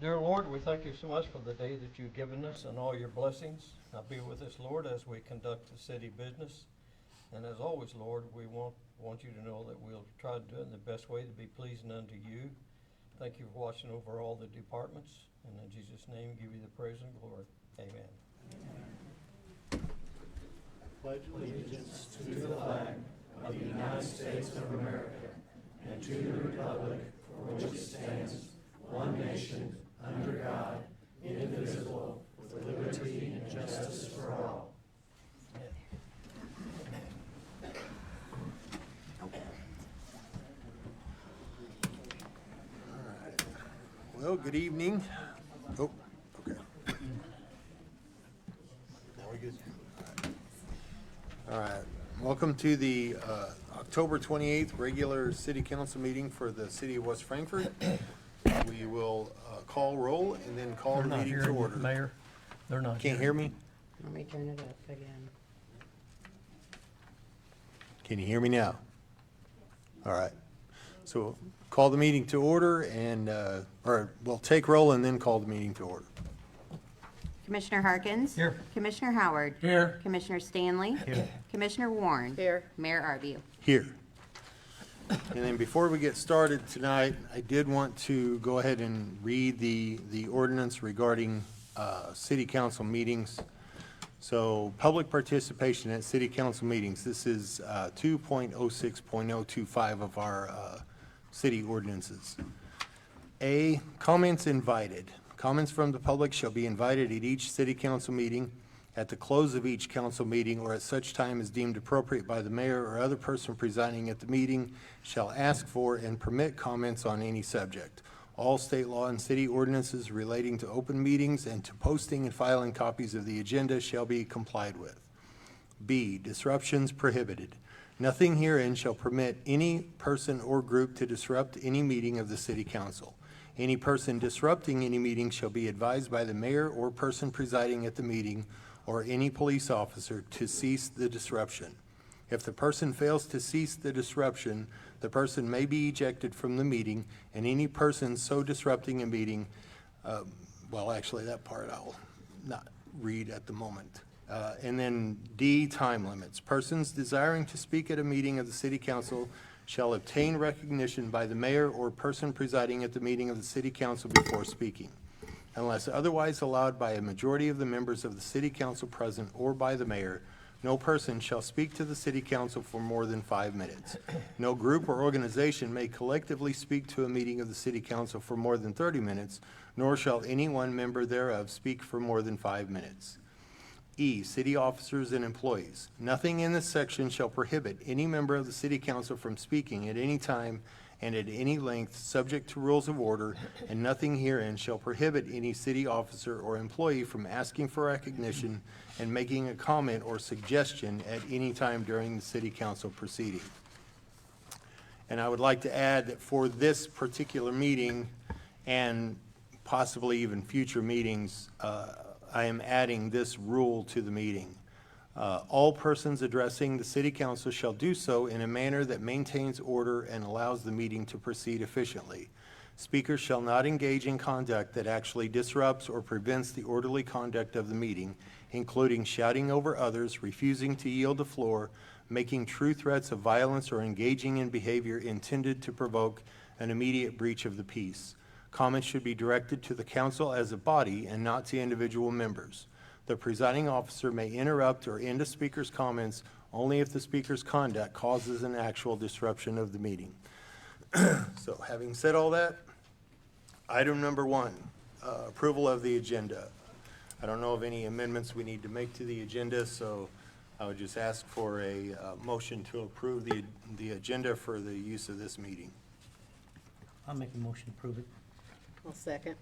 Dear Lord, we thank you so much for the day that you've given us and all your blessings. Now be with us, Lord, as we conduct the city business. And as always, Lord, we want you to know that we'll try to do it in the best way to be pleasing unto you. Thank you for watching over all the departments. And in Jesus' name, give you the praise and glory. Amen. I pledge allegiance to the flag of the United States of America and to the republic for which it stands, one nation, under God, indivisible, with liberty and justice for all. Well, good evening. Oh, okay. Now we good? All right. Welcome to the October 28th regular city council meeting for the city of West Frankfort. We will call roll and then call the meeting to order. Mayor, they're not. Can't hear me? Let me turn it up again. Can you hear me now? All right. So call the meeting to order and, or we'll take roll and then call the meeting to order. Commissioner Harkins? Here. Commissioner Howard? Here. Commissioner Stanley? Here. Commissioner Warren? Here. Mayor Arview? Here. And then before we get started tonight, I did want to go ahead and read the ordinance regarding city council meetings. So public participation at city council meetings, this is 2.06.025 of our city ordinances. A, comments invited. Comments from the public shall be invited at each city council meeting, at the close of each council meeting, or at such time as deemed appropriate by the mayor or other person presiding at the meeting, shall ask for and permit comments on any subject. All state law and city ordinances relating to open meetings and to posting and filing copies of the agenda shall be complied with. B, disruptions prohibited. Nothing herein shall permit any person or group to disrupt any meeting of the city council. Any person disrupting any meeting shall be advised by the mayor or person presiding at the meeting or any police officer to cease the disruption. If the person fails to cease the disruption, the person may be ejected from the meeting, and any person so disrupting a meeting, well, actually, that part I'll not read at the moment. And then D, time limits. Persons desiring to speak at a meeting of the city council shall obtain recognition by the mayor or person presiding at the meeting of the city council before speaking. Unless otherwise allowed by a majority of the members of the city council present or by the mayor, no person shall speak to the city council for more than 5 minutes. No group or organization may collectively speak to a meeting of the city council for more than 30 minutes, nor shall any one member thereof speak for more than 5 minutes. E, city officers and employees. Nothing in this section shall prohibit any member of the city council from speaking at any time and at any length, subject to rules of order, and nothing herein shall prohibit any city officer or employee from asking for recognition and making a comment or suggestion at any time during the city council proceeding. And I would like to add that for this particular meeting and possibly even future meetings, I am adding this rule to the meeting. All persons addressing the city council shall do so in a manner that maintains order and allows the meeting to proceed efficiently. Speakers shall not engage in conduct that actually disrupts or prevents the orderly conduct of the meeting, including shouting over others, refusing to yield the floor, making true threats of violence, or engaging in behavior intended to provoke an immediate breach of the peace. Comments should be directed to the council as a body and not to individual members. The presiding officer may interrupt or end a speaker's comments only if the speaker's conduct causes an actual disruption of the meeting. So having said all that, item number 1, approval of the agenda. I don't know of any amendments we need to make to the agenda, so I would just ask for a motion to approve the agenda for the use of this meeting. I'll make a motion to approve it. I'll second.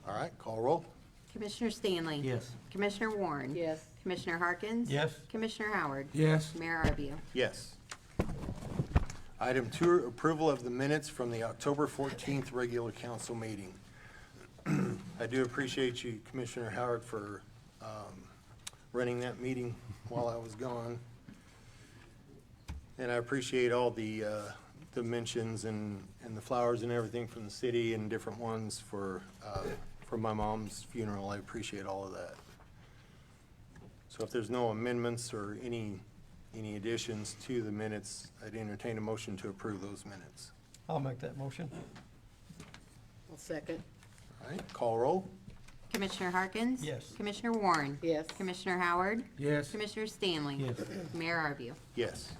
All right, call roll. Commissioner Stanley? Yes. Commissioner Warren? Yes. Commissioner Harkins? Yes. Commissioner Howard? Yes. Mayor Arview? Yes. Item 2, approval of the minutes from the October 14th regular council meeting. I do appreciate you, Commissioner Howard, for running that meeting while I was gone. And I appreciate all the the mentions and the flowers and everything from the city and different ones for my mom's funeral. I appreciate all of that. So if there's no amendments or any additions to the minutes, I'd entertain a motion to approve those minutes. I'll make that motion. I'll second. All right, call roll. Commissioner Harkins? Yes. Commissioner Warren? Yes. Commissioner Howard? Yes. Commissioner Stanley? Yes. Mayor Arvio? Yes.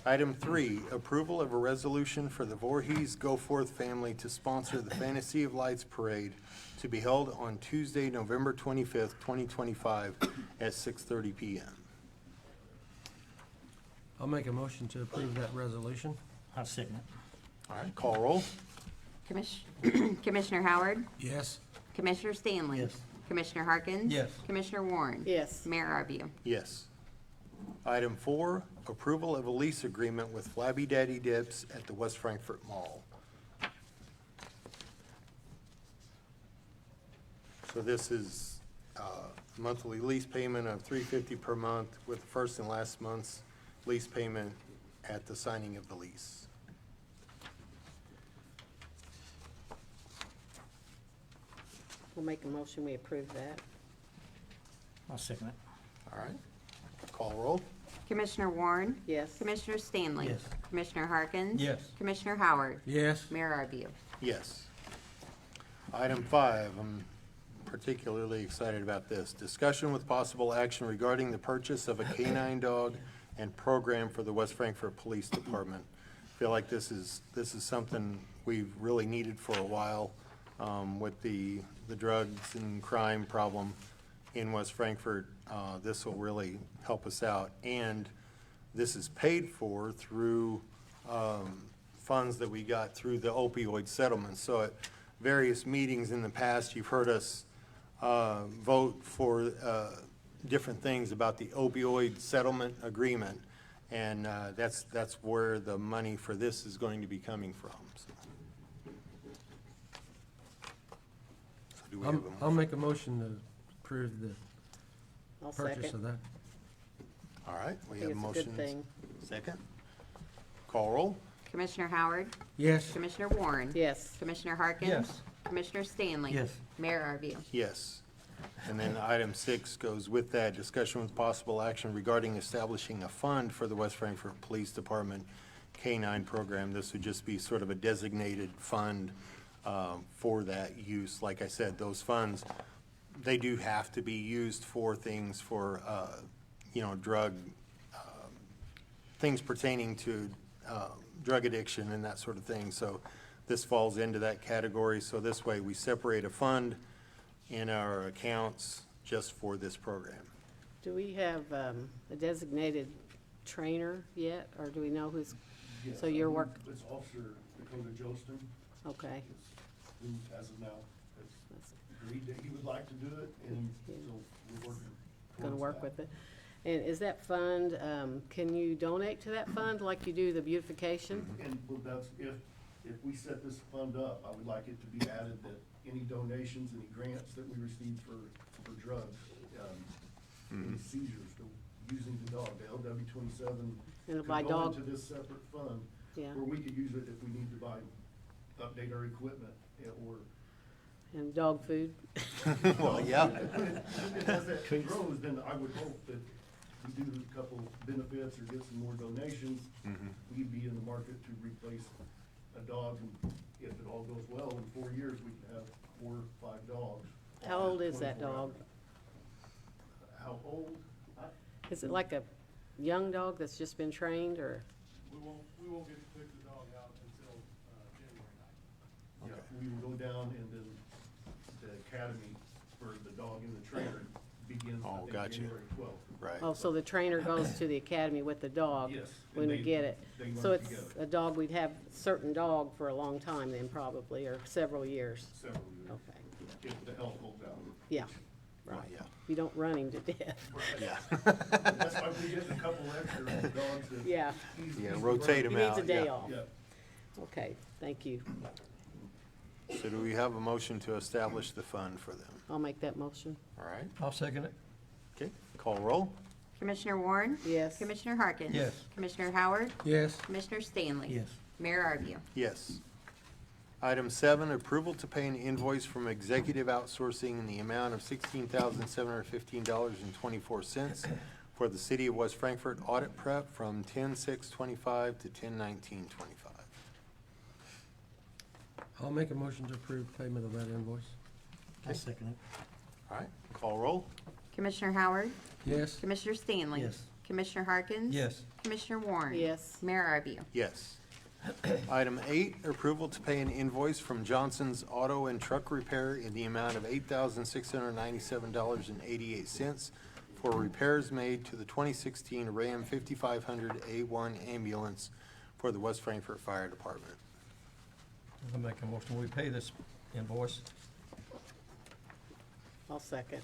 Item 3, approval of a resolution for the Voorhees Go Forth family to sponsor the Fantasy of Lights Parade to be held on Tuesday, November 25th, 2025 at 6:30 PM. I'll make a motion to approve that resolution. I'll second it. All right, call roll. Commissioner Howard? Yes. Commissioner Stanley? Yes. Commissioner Harkins? Yes. Commissioner Warren? Yes. Mayor Arvio? Yes. Item 4, approval of a lease agreement with Flabby Daddy Dips at the West Frankfort Mall. So this is a monthly lease payment of $350 per month with the first and last month's lease payment at the signing of the lease. We'll make a motion, we approve that. I'll second it. All right, call roll. Commissioner Warren? Yes. Commissioner Stanley? Yes. Commissioner Harkins? Yes. Commissioner Howard? Yes. Mayor Arvio? Yes. Item 5, I'm particularly excited about this. Discussion with possible action regarding the purchase of a canine dog and program for the West Frankfort Police Department. Feel like this is something we've really needed for a while with the drugs and crime problem in West Frankfort. This will really help us out. And this is paid for through funds that we got through the opioid settlement. So at various meetings in the past, you've heard us vote for different things about the opioid settlement agreement. And that's where the money for this is going to be coming from. So do we have a I'll motion? make a motion to approve the I'll purchase of second. that. All right, we I have think a it's a motion. good thing. Second. Call roll. Commissioner Howard? Yes. Commissioner Warren? Yes. Commissioner Harkins? Yes. Commissioner Stanley? Yes. Mayor Arvio? Yes. And then item 6 goes with that, discussion with possible action regarding establishing a fund for the West Frankfort Police Department K-9 program. This would just be sort of a designated fund for that use. Like I said, those funds, they do have to be used for things for, drug, things pertaining to drug addiction and that sort of thing. So this falls into that category. So this way, we separate a fund in our accounts just for this program. Do we have a designated trainer yet, or do we know who's, Yes, so your work, It's Officer Dakota Jostin, okay. who, as of now, has agreed that he would like to do it, and so we're working Gonna towards work that. with it. And is that fund, can you donate to that fund like you do the beautification? And well, that's, if we set this fund up, I would like it to be added that any donations, any grants that we receive for drugs, any seizures, using the dog, the LW-27, And could by go dog, into this separate fund, yeah, where we could use it if we need to update our equipment, or and dog food? Well, yeah. And as that grows, then I would hope that we do a couple benefits or get some more donations. We'd be in the market to replace a dog, and if it all goes well, in 4 years, we could have 4 or 5 dogs. How old is that 24 dog? hours. How old? Is it like a young dog that's just been trained, or? We won't get to pick the dog out until January 9th. Yeah, we will go down, and then the academy for the dog and the trainer begins, I Oh, think, gotcha. January 12th. Right. Oh, so the trainer goes to the academy with the dog? Yes, When and we they- get it? they So learn it's together. a dog, we'd have certain dog for a long time then probably, or several years? Several years, Okay, if the health holds out. yeah, Well, yeah. you don't run him to death. Yeah. That's why we get a couple extra dogs that. Yeah, Yeah, rotate he them needs out. a day yeah. off. Yeah, Okay, thank you. So do we have a motion to establish the fund for them? I'll make that motion. All right, I'll second it. okay, call roll. Commissioner Warren? Yes. Commissioner Harkins? Yes. Commissioner Howard? Yes. Commissioner Stanley? Yes. Mayor Arvio? Yes. Item 7, approval to pay an invoice from Executive Outsourcing in the amount of $16,715.24 for the City of West Frankfort audit prep from 10/6/25 to 10/19/25. I'll make a motion to approve payment of that invoice. I'll second it. All right, call roll. Commissioner Howard? Yes. Commissioner Stanley? Yes. Commissioner Harkins? Yes. Commissioner Warren? Yes. Mayor Arvio? Yes. Item 8, approval to pay an invoice from Johnson's Auto and Truck Repair in the amount of $8,697.88 for repairs made to the 2016 Ram 5500 A1 ambulance for the West Frankfort Fire Department. I'll make a motion, we pay this invoice. I'll second.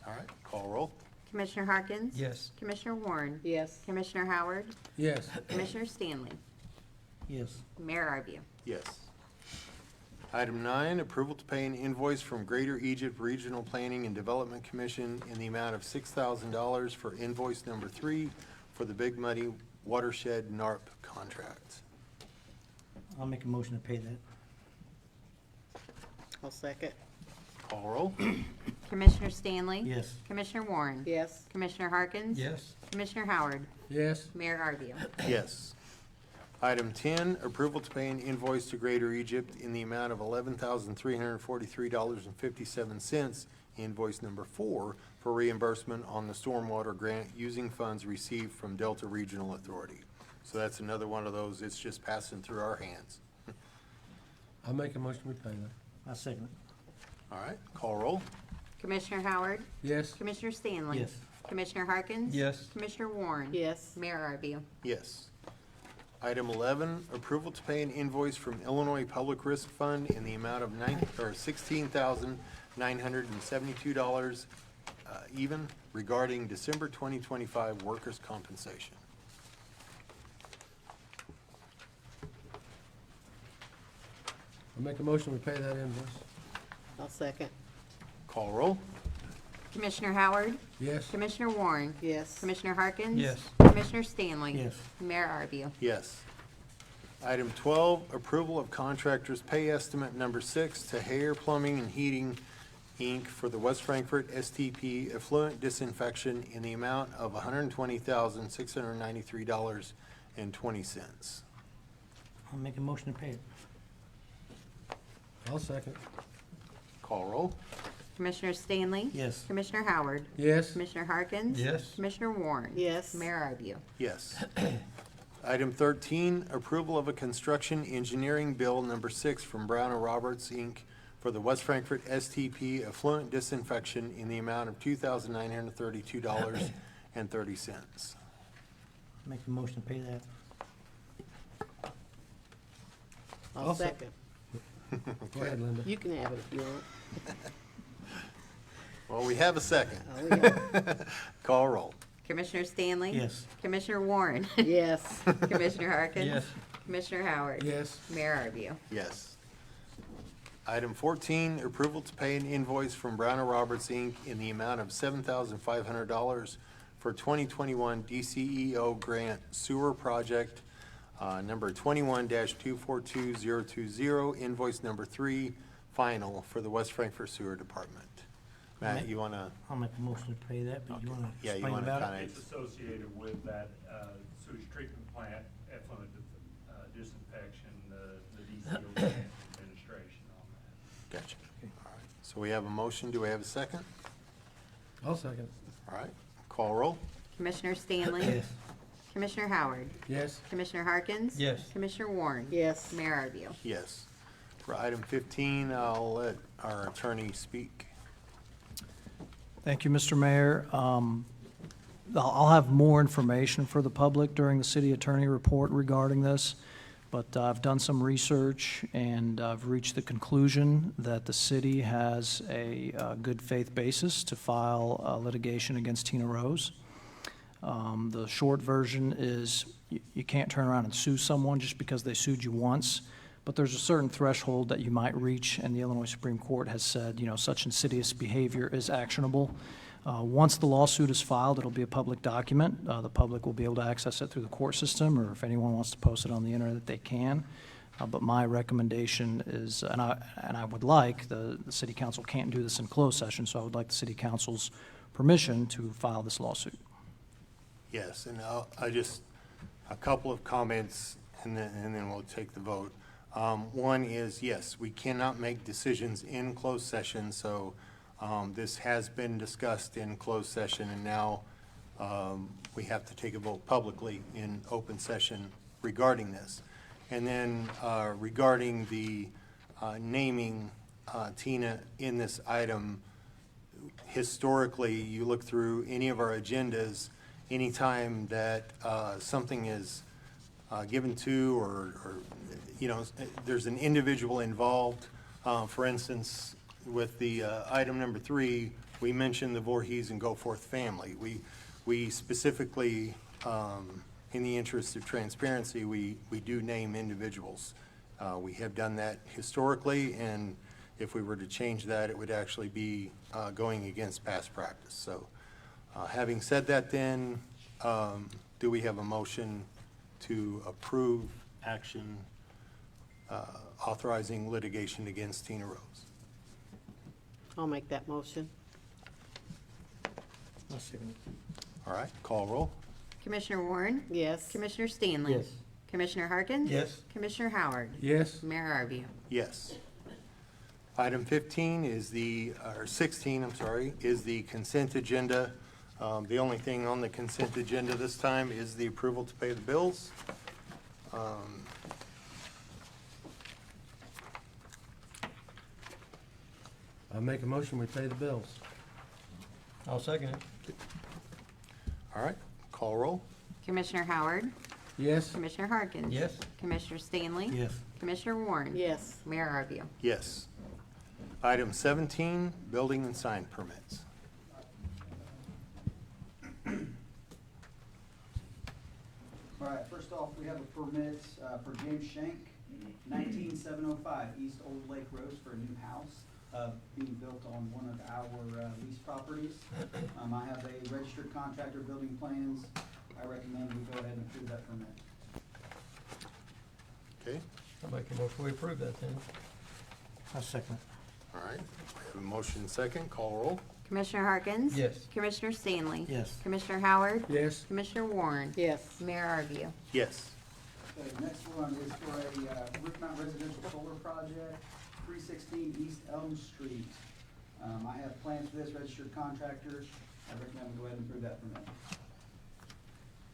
All right, call roll. Commissioner Harkins? Yes. Commissioner Warren? Yes. Commissioner Howard? Yes. Commissioner Stanley? Yes. Mayor Arvio? Yes. Item 9, approval to pay an invoice from Greater Egypt Regional Planning and Development Commission in the amount of $6,000 for invoice number 3 for the Big Muddy Watershed NARP contract. I'll make a motion to pay that. I'll second. Call roll. Commissioner Stanley? Yes. Commissioner Warren? Yes. Commissioner Harkins? Yes. Commissioner Howard? Yes. Mayor Arvio? Yes. Item 10, approval to pay an invoice to Greater Egypt in the amount of $11,343.57, invoice number 4, for reimbursement on the stormwater grant using funds received from Delta Regional Authority. So that's another one of those, it's just passing through our hands. I'll make a motion we pay that. I'll second it. All right, call roll. Commissioner Howard? Yes. Commissioner Stanley? Yes. Commissioner Harkins? Yes. Commissioner Warren? Yes. Mayor Arvio? Yes. Item 11, approval to pay an invoice from Illinois Public Risk Fund in the amount of $16,972 even regarding December 2025 workers' compensation. I'll make a motion we pay that invoice. I'll second. Call roll. Commissioner Howard? Yes. Commissioner Warren? Yes. Commissioner Harkins? Yes. Commissioner Stanley? Yes. Mayor Arvio? Yes. Item 12, approval of contractor's pay estimate number 6 to Hayer Plumbing and Heating, Inc. for the West Frankfort STP effluent disinfection in the amount of $120,693.20. I'll make a motion to pay it. I'll second. Call roll. Commissioner Stanley? Yes. Commissioner Howard? Yes. Commissioner Harkins? Yes. Commissioner Warren? Yes. Mayor Arvio? Yes. Item 13, approval of a construction engineering bill number 6 from Brown & Roberts, Inc. for the West Frankfort STP effluent disinfection in the amount of $2,932.30. Make a motion to pay that. I'll Also- second. Go ahead, Linda. You can have it if you want. Well, we have a second. Oh, yeah. Call roll. Commissioner Stanley? Yes. Commissioner Warren? Yes. Commissioner Harkins? Yes. Commissioner Howard? Yes. Mayor Arvio? Yes. Item 14, approval to pay an invoice from Brown & Roberts, Inc. in the amount of $7,500 for 2021 DCEO grant sewer project number 21-242020, invoice number 3, final for the West Frankfort Sewer Department. Matt, you want to? I'll make a motion to pay that, but you want to Yeah, you explain want to about kind it? of. It's associated with that sewage treatment plant, effluent disinfection, the DCO administration on that. Gotcha. All right. So we have a motion. Do we have a second? I'll second. All right. Call roll. Commissioner Stanley? Yes. Commissioner Howard? Yes. Commissioner Harkins? Yes. Commissioner Warren? Yes. Mayor Arvio? Yes. For item 15, I'll let our attorney speak. Thank you, Mr. Mayor. I'll have more information for the public during the city attorney report regarding this, but I've done some research and I've reached the conclusion that the city has a good faith basis to file litigation against Tina Rose. The short version is you can't turn around and sue someone just because they sued you once, but there's a certain threshold that you might reach, and the Illinois Supreme Court has said, such insidious behavior is actionable. Once the lawsuit is filed, it'll be a public document. The public will be able to access it through the court system, or if anyone wants to post it on the internet, they can. But my recommendation is, and I would like, the city council can't do this in closed session, so I would like the city council's permission to file this lawsuit. Yes, and a couple of comments, and then we'll take the vote. One is, yes, we cannot make decisions in closed session, so this has been discussed in closed session, and now we have to take a vote publicly in open session regarding this. And then regarding the naming Tina in this item, historically, you look through any of our agendas, anytime that something is given to or there's an individual involved. For instance, with the item number 3, we mentioned the Voorhees and Goforth family. We specifically, in the interest of transparency, we do name individuals. We have done that historically, and if we were to change that, it would actually be going against past practice. So having said that, then, do we have a motion to approve action authorizing litigation against Tina Rose? I'll make that motion. I'll second it. All right, call roll. Commissioner Warren? Yes. Commissioner Stanley? Yes. Commissioner Harkins? Yes. Commissioner Howard? Yes. Mayor Arvio? Yes. Item 15 is or 16, I'm sorry, is the consent agenda. The only thing on the consent agenda this time is the approval to pay the bills. I make a motion, we pay the bills. I'll second it. All right, call roll. Commissioner Howard? Yes. Commissioner Harkins? Yes. Commissioner Stanley? Yes. Commissioner Warren? Yes. Mayor Arvio? Yes. Item 17, building and sign permits. All right, first off, we have a permit for James Shank, 19705 East Old Lake Road for a new house being built on one of our lease properties. I have a registered contractor building plans. I recommend we go ahead and approve that permit. Okay, I'll make a motion, we approve that then. I'll second it. all right. We have a motion second, call roll. Commissioner Harkins? Yes. Commissioner Stanley? Yes. Commissioner Howard? Yes. Commissioner Warren? Yes. Mayor Arvio? Yes. Okay, next one is for a roof mount residential solar project, 316 East Elm Street. I have plans for this, registered contractor. I recommend we go ahead and approve that permit.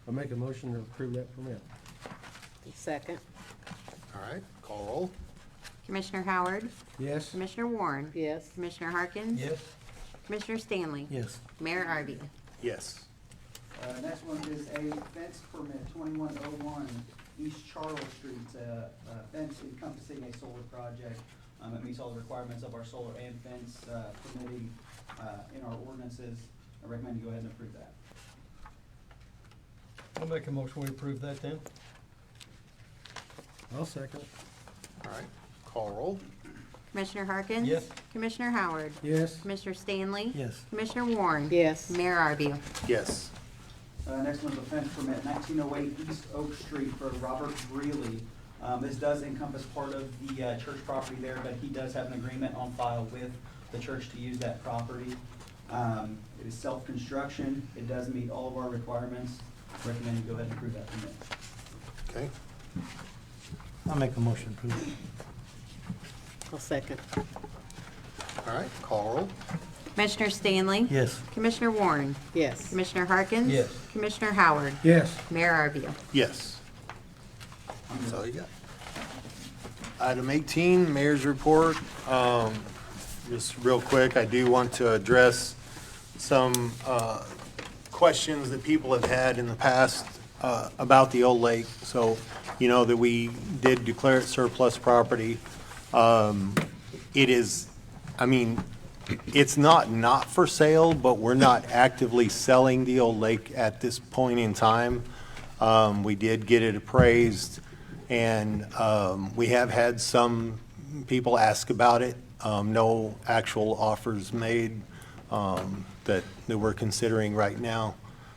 I make a motion to approve that permit. Second. All right, call roll. Commissioner Howard? Yes. Commissioner Warren? Yes. Commissioner Harkins? Yes. Commissioner Stanley? Yes. Mayor Arvio? Yes. Next one is a fence permit, 2101 East Charles Street, fence encompassing a solar project. It meets all the requirements of our solar and fence permitting in our ordinances. I recommend you go ahead and approve that. I'll make a motion, we approve that then. I'll second it. All right, call roll. Commissioner Harkins? Yes. Commissioner Howard? Yes. Commissioner Stanley? Yes. Commissioner Warren? Yes. Mayor Arvio? Yes. Next one's a fence permit, 1908 East Oak Street for Robert Greeley. This does encompass part of the church property there, but he does have an agreement on file with the church to use that property. It is self-construction. It does meet all of our requirements. I recommend you go ahead and approve that permit. Okay. I'll make a motion to approve it. I'll second. All right, call roll. Commissioner Stanley? Yes. Commissioner Warren? Yes. Commissioner Harkins? Yes. Commissioner Howard? Yes. Mayor Arvio? Yes. That's all you got. Item 18, mayor's report. Just real quick, I do want to address some questions that people have had in the past about the old lake. So, you know that we did declare it surplus property. It is, I mean, it's not for sale, but we're not actively selling the old lake at this point in time. We did get it appraised, and we have had some people ask about it. No actual offers made, that we're considering right now.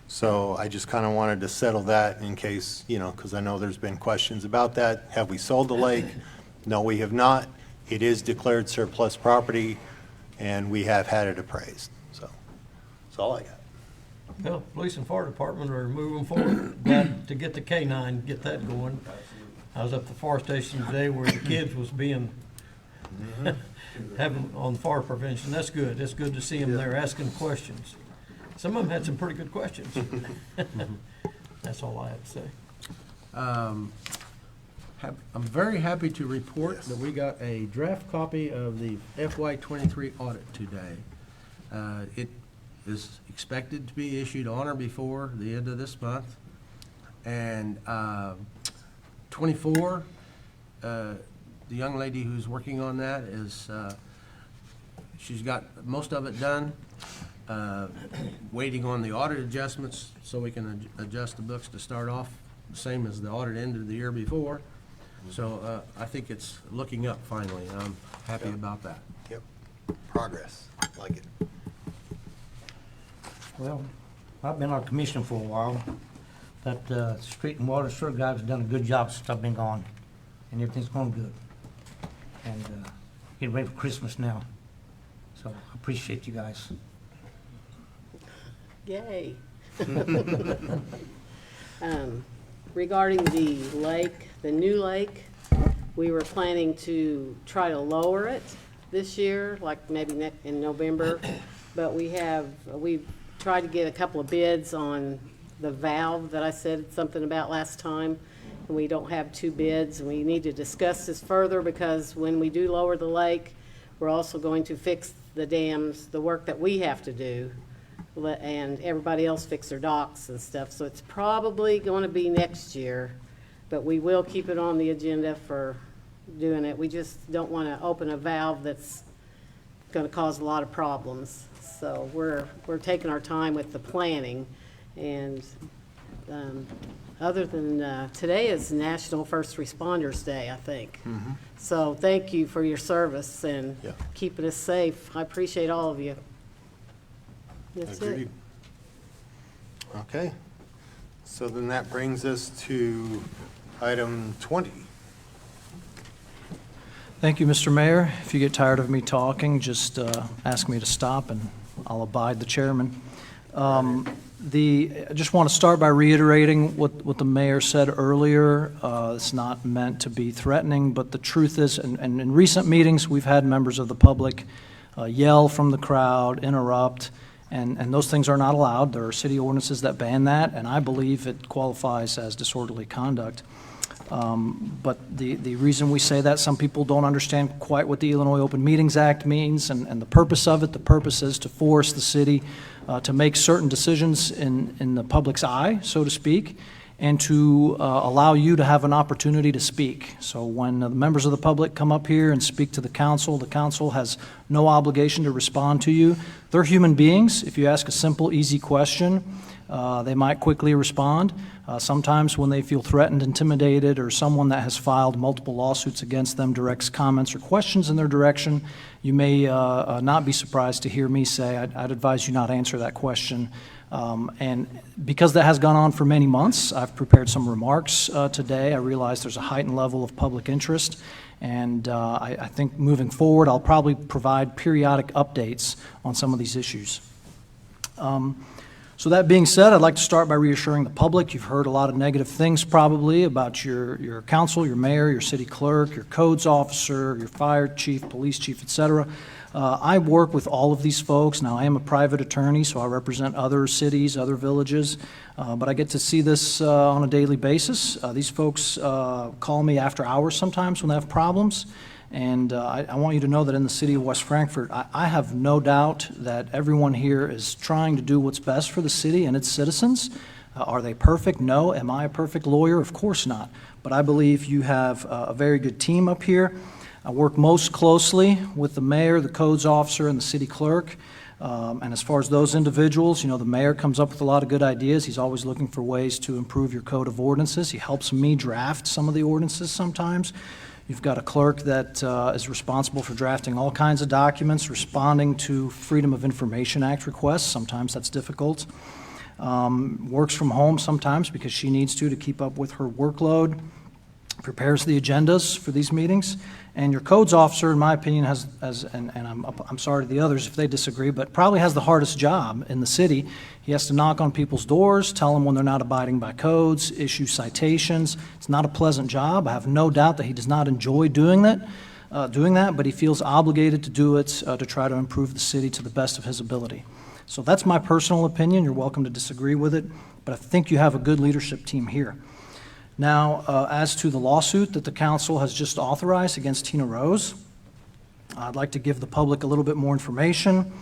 So I just kind of wanted to settle that in case, because I know there's been questions about that. Have we sold the lake? No, we have not. It is declared surplus property, and we have had it appraised. So that's all I got. Well, police and fire department are moving forward. Glad to get the K-9, get that going. I was up at the fire station today where the kids was being, having on fire prevention. That's good. It's good to see them there asking questions. Some of them had some pretty good questions. That's all I have to say. I'm very happy to report that we got a draft copy of the FY23 audit today. It is expected to be issued on or before the end of this month. And 24, the young lady who's working on that is, she's got most of it done. Waiting on the audit adjustments so we can adjust the books to start off the same as the audit ended the year before. So I think it's looking up finally. I'm happy about that. Yep. Progress. Like it. Well, I've been on commission for a while. That street and water sewer guys have done a good job since I've been gone, and everything's going good. And getting ready for Christmas now. So I appreciate you guys. Yay. Regarding the lake, the new lake, we were planning to try to lower it this year, like maybe in November. But we've tried to get a couple of bids on the valve that I said something about last time. And we don't have 2 bids, and we need to discuss this further because when we do lower the lake, we're also going to fix the dams, the work that we have to do, and everybody else fix their docks and stuff. So it's probably going to be next year, but we will keep it on the agenda for doing it. We just don't want to open a valve that's going to cause a lot of problems. So we're taking our time with the planning. And other than today is National First Responders Day, I think. Mm-hmm. So thank you for your service and Yeah. keeping us safe. I appreciate all of you. That's it. Agreed. Okay. So then that brings us to item 20. Thank you, Mr. Mayor. If you get tired of me talking, just ask me to stop and I'll abide the chairman. I just want to start by reiterating what the mayor said earlier. It's not meant to be threatening, but the truth is, and in recent meetings, we've had members of the public yell from the crowd, interrupt, and those things are not allowed. There are city ordinances that ban that, and I believe it qualifies as disorderly conduct. But the reason we say that, some people don't understand quite what the Illinois Open Meetings Act means and the purpose of it. The purpose is to force the city to make certain decisions in the public's eye, so to speak, and to allow you to have an opportunity to speak. So when the members of the public come up here and speak to the council has no obligation to respond to you. They're human beings. If you ask a simple, easy question, they might quickly respond. Sometimes when they feel threatened, intimidated, or someone that has filed multiple lawsuits against them directs comments or questions in their direction, you may not be surprised to hear me say, I'd advise you not answer that question. And because that has gone on for many months, I've prepared some remarks today. I realize there's a heightened level of public interest, and I think moving forward, I'll probably provide periodic updates on some of these issues. So that being said, I'd like to start by reassuring the public. You've heard a lot of negative things probably about your council, your mayor, your city clerk, your codes officer, your fire chief, police chief, etc. I work with all of these folks. Now, I am a private attorney, so I represent other cities, other villages, but I get to see this on a daily basis. These folks call me after hours sometimes when they have problems. And I want you to know that in the city of West Frankfort, I have no doubt that everyone here is trying to do what's best for the city and its citizens. Are they perfect? No. Am I a perfect lawyer? Of course not. But I believe you have a very good team up here. I work most closely with the mayor, the codes officer, and the city clerk. And as far as those individuals, the mayor comes up with a lot of good ideas. He's always looking for ways to improve your code of ordinances. He helps me draft some of the ordinances sometimes. You've got a clerk that is responsible for drafting all kinds of documents, responding to Freedom of Information Act requests. Sometimes that's difficult. Works from home sometimes because she needs to keep up with her workload. Prepares the agendas for these meetings. And your codes officer, in my opinion, and I'm sorry to the others if they disagree, but probably has the hardest job in the city. He has to knock on people's doors, tell them when they're not abiding by codes, issue citations. It's not a pleasant job. I have no doubt that he does not enjoy doing that, but he feels obligated to do it to try to improve the city to the best of his ability. So that's my personal opinion. You're welcome to disagree with it, but I think you have a good leadership team here. Now, as to the lawsuit that the council has just authorized against Tina Rose, I'd like to give the public a little bit more information.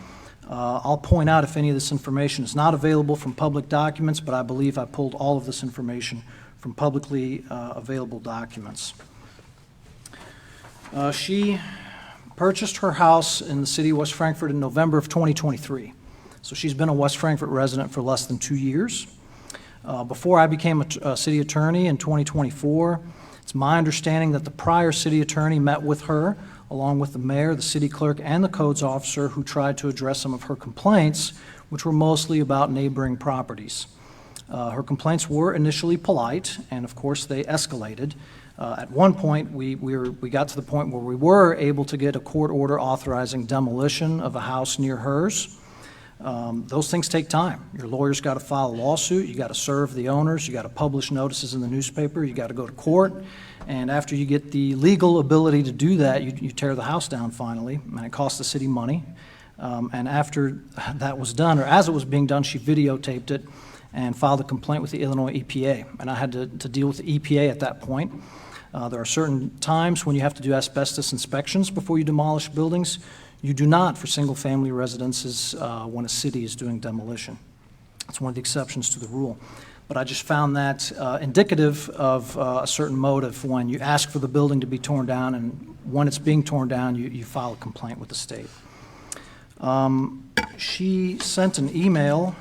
I'll point out if any of this information is not available from public documents, but I believe I pulled all of this information from publicly available documents. She purchased her house in the city of West Frankfort in November of 2023. So she's been a West Frankfort resident for less than 2 years. Before I became a city attorney in 2024, it's my understanding that the prior city attorney met with her, along with the mayor, the city clerk, and the codes officer who tried to address some of her complaints, which were mostly about neighboring properties. Her complaints were initially polite, and of course they escalated. At one point, we got to the point where we were able to get a court order authorizing demolition of a house near hers. Those things take time. Your lawyer's got to file a lawsuit, you got to serve the owners, you got to publish notices in the newspaper, you got to go to court, and after you get the legal ability to do that, you tear the house down finally, and it costs the city money. And after that was done, or as it was being done, she videotaped it and filed a complaint with the Illinois EPA, and I had to deal with the EPA at that point. There are certain times when you have to do asbestos inspections before you demolish buildings. You do not for single-family residences when a city is doing demolition. It's one of the exceptions to the rule. But I just found that indicative of a certain motive when you ask for the building to be torn down, and when it's being torn down, you file a complaint with the state. She sent an email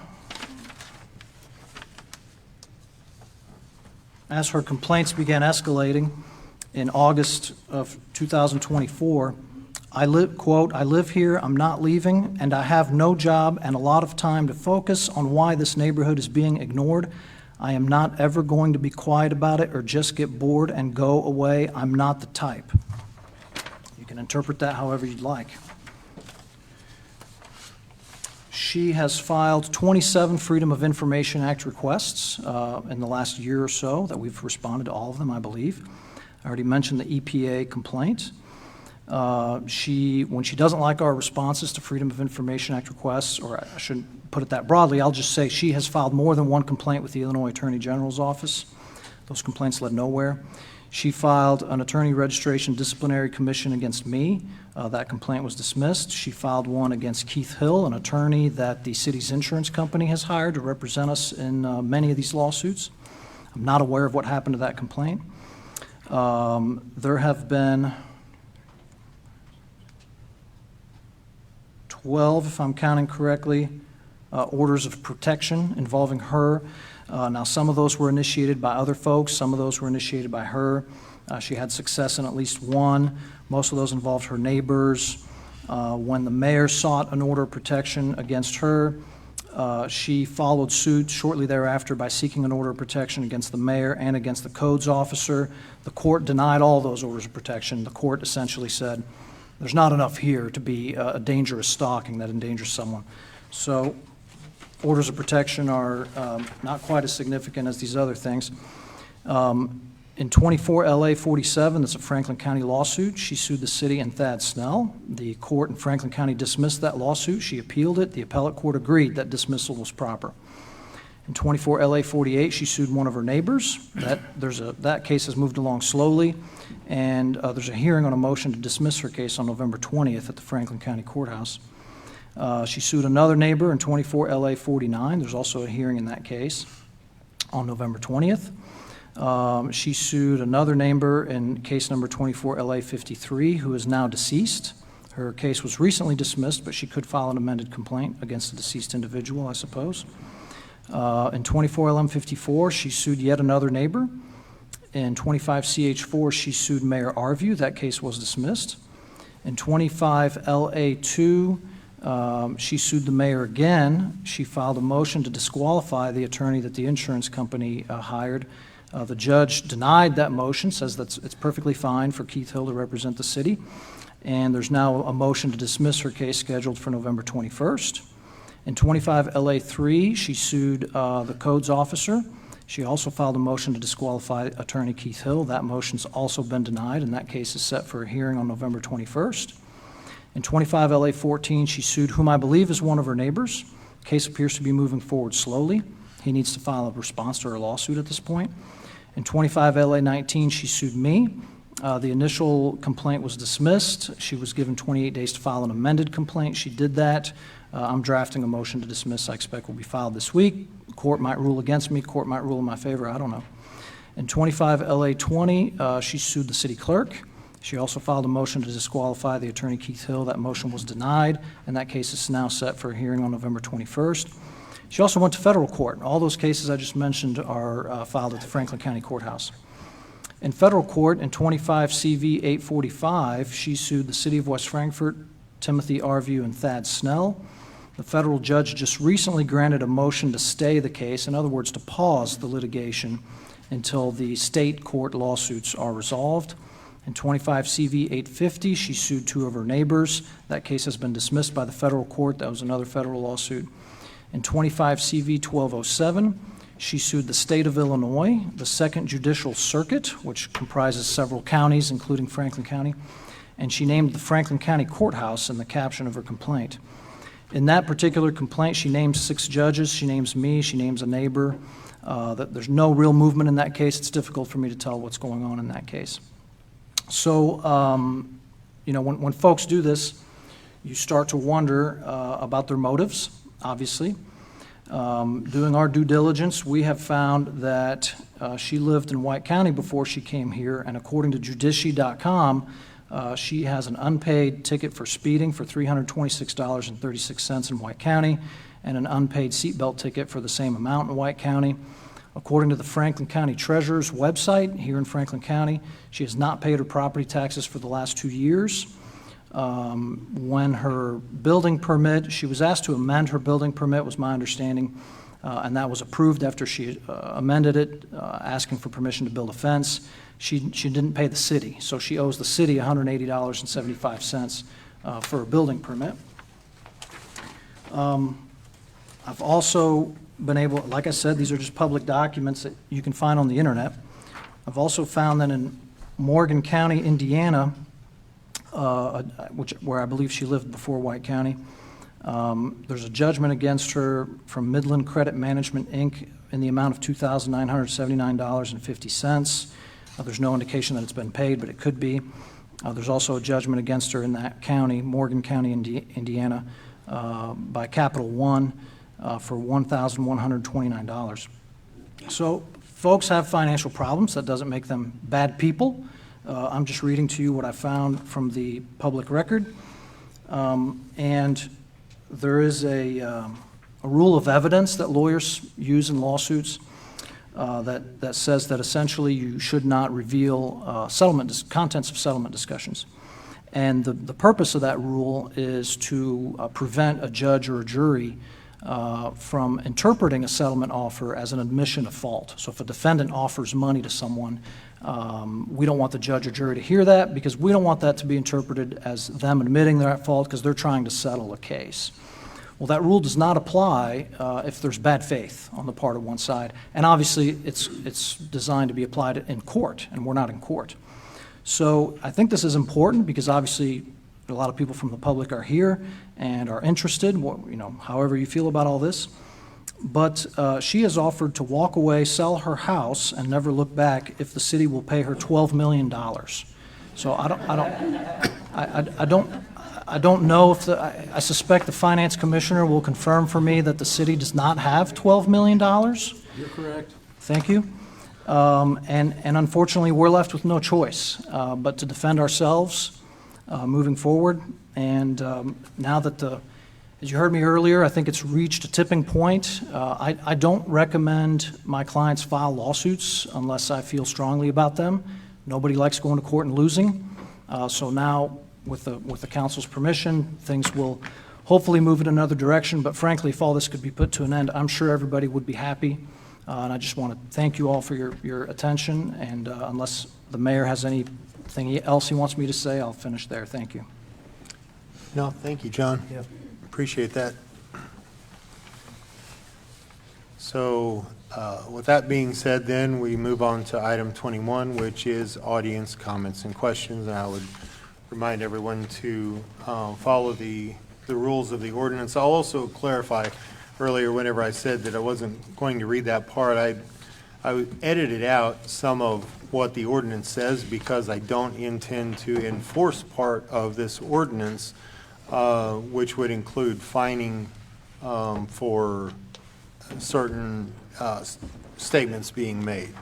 as her complaints began escalating in August of 2024. Quote, I live here, I'm not leaving, and I have no job and a lot of time to focus on why this neighborhood is being ignored. I am not ever going to be quiet about it or just get bored and go away. I'm not the type. You can interpret that however you'd like. She has filed 27 Freedom of Information Act requests in the last year or so that we've responded to all of them, I believe. I already mentioned the EPA complaint. When she doesn't like our responses to Freedom of Information Act requests, or I shouldn't put it that broadly, I'll just say she has filed more than one complaint with the Illinois Attorney General's office. Those complaints led nowhere. She filed an attorney registration disciplinary commission against me. That complaint was dismissed. She filed one against Keith Hill, an attorney that the city's insurance company has hired to represent us in many of these lawsuits. I'm not aware of what happened to that complaint. There have been 12, if I'm counting correctly, orders of protection involving her. Now, some of those were initiated by other folks. Some of those were initiated by her. She had success in at least one. Most of those involved her neighbors. When the mayor sought an order of protection against her, she followed suit shortly thereafter by seeking an order of protection against the mayor and against the codes officer. The court denied all those orders of protection. The court essentially said, there's not enough here to be a dangerous stalking that endangers someone. So orders of protection are not quite as significant as these other things. In 24 LA 47, that's a Franklin County lawsuit. She sued the city and Thad Snell. The court in Franklin County dismissed that lawsuit. She appealed it. The appellate court agreed that dismissal was proper. In 24 LA 48, she sued one of her neighbors. That case has moved along slowly, and there's a hearing on a motion to dismiss her case on November 20th at the Franklin County Courthouse. She sued another neighbor in 24 LA 49. There's also a hearing in that case on November 20th. She sued another neighbor in case number 24 LA 53, who is now deceased. Her case was recently dismissed, but she could file an amended complaint against the deceased individual, I suppose. In 24 LM 54, she sued yet another neighbor. In 25 CH4, she sued Mayor Arview. That case was dismissed. In 25 LA2, she sued the mayor again. She filed a motion to disqualify the attorney that the insurance company hired. The judge denied that motion, says that it's perfectly fine for Keith Hill to represent the city. And there's now a motion to dismiss her case scheduled for November 21st. In 25 LA3, she sued the codes officer. She also filed a motion to disqualify attorney Keith Hill. That motion's also been denied, and that case is set for a hearing on November 21st. In 25 LA14, she sued whom I believe is one of her neighbors. The case appears to be moving forward slowly. He needs to file a response to her lawsuit at this point. In 25 LA19, she sued me. The initial complaint was dismissed. She was given 28 days to file an amended complaint. She did that. I'm drafting a motion to dismiss I expect will be filed this week. Court might rule against me. Court might rule in my favor. I don't know. In 25 LA20, she sued the city clerk. She also filed a motion to disqualify the attorney Keith Hill. That motion was denied, and that case is now set for a hearing on November 21st. She also went to federal court. All those cases I just mentioned are filed at the Franklin County Courthouse. In federal court, in 25 CV 845, she sued the city of West Frankfort, Timothy Arview, and Thad Snell. The federal judge just recently granted a motion to stay the case, in other words, to pause the litigation until the state court lawsuits are resolved. In 25 CV 850, she sued two of her neighbors. That case has been dismissed by the federal court. That was another federal lawsuit. In 25 CV 1207, she sued the state of Illinois, the Second Judicial Circuit, which comprises several counties, including Franklin County, and she named the Franklin County Courthouse in the caption of her complaint. In that particular complaint, she names 6 judges. She names me. She names a neighbor. There's no real movement in that case. It's difficult for me to tell what's going on in that case. So, when folks do this, you start to wonder about their motives, obviously. Doing our due diligence, we have found that she lived in White County before she came here, and according to judici.com, she has an unpaid ticket for speeding for $326.36 in White County, and an unpaid seatbelt ticket for the same amount in White County. According to the Franklin County Treasurer's website here in Franklin County, she has not paid her property taxes for the last 2 years. When her building permit, she was asked to amend her building permit, was my understanding, and that was approved after she amended it, asking for permission to build a fence. She didn't pay the city, so she owes the city $180.75 for a building permit. I've also been able, like I said, these are just public documents that you can find on the internet. I've also found that in Morgan County, Indiana, where I believe she lived before White County, there's a judgment against her from Midland Credit Management, Inc. in the amount of $2,979.50. There's no indication that it's been paid, but it could be. There's also a judgment against her in that county, Morgan County, Indiana, by Capital One for $1,129. So folks have financial problems. That doesn't make them bad people. I'm just reading to you what I found from the public record. And there is a rule of evidence that lawyers use in lawsuits that says that essentially you should not reveal contents of settlement discussions. And the purpose of that rule is to prevent a judge or a jury from interpreting a settlement offer as an admission of fault. So if a defendant offers money to someone, we don't want the judge or jury to hear that, because we don't want that to be interpreted as them admitting they're at fault because they're trying to settle a case. Well, that rule does not apply if there's bad faith on the part of one side. And obviously, it's designed to be applied in court, and we're not in court. So I think this is important because obviously a lot of people from the public are here and are interested, however you feel about all this. But she has offered to walk away, sell her house, and never look back if the city will pay her $12 million. So I don't know if I suspect the finance commissioner will confirm for me that the city does not have $12 million. You're correct. Thank you. And unfortunately, we're left with no choice but to defend ourselves moving forward. And now that the As you heard me earlier, I think it's reached a tipping point. I don't recommend my clients file lawsuits unless I feel strongly about them. Nobody likes going to court and losing. So now, with the council's permission, things will hopefully move in another direction. But frankly, if all this could be put to an end, I'm sure everybody would be happy. And I just want to thank you all for your attention. And unless the mayor has anything else he wants me to say, I'll finish there. Thank you. No, thank you, John. Yep. Appreciate that. So with that being said, then we move on to item 21, which is audience comments and questions. And I would remind everyone to follow the rules of the ordinance. I'll also clarify earlier whenever I said that I wasn't going to read that part. I edited out some of what the ordinance says because I don't intend to enforce part of this ordinance, which would include fining for certain statements being made.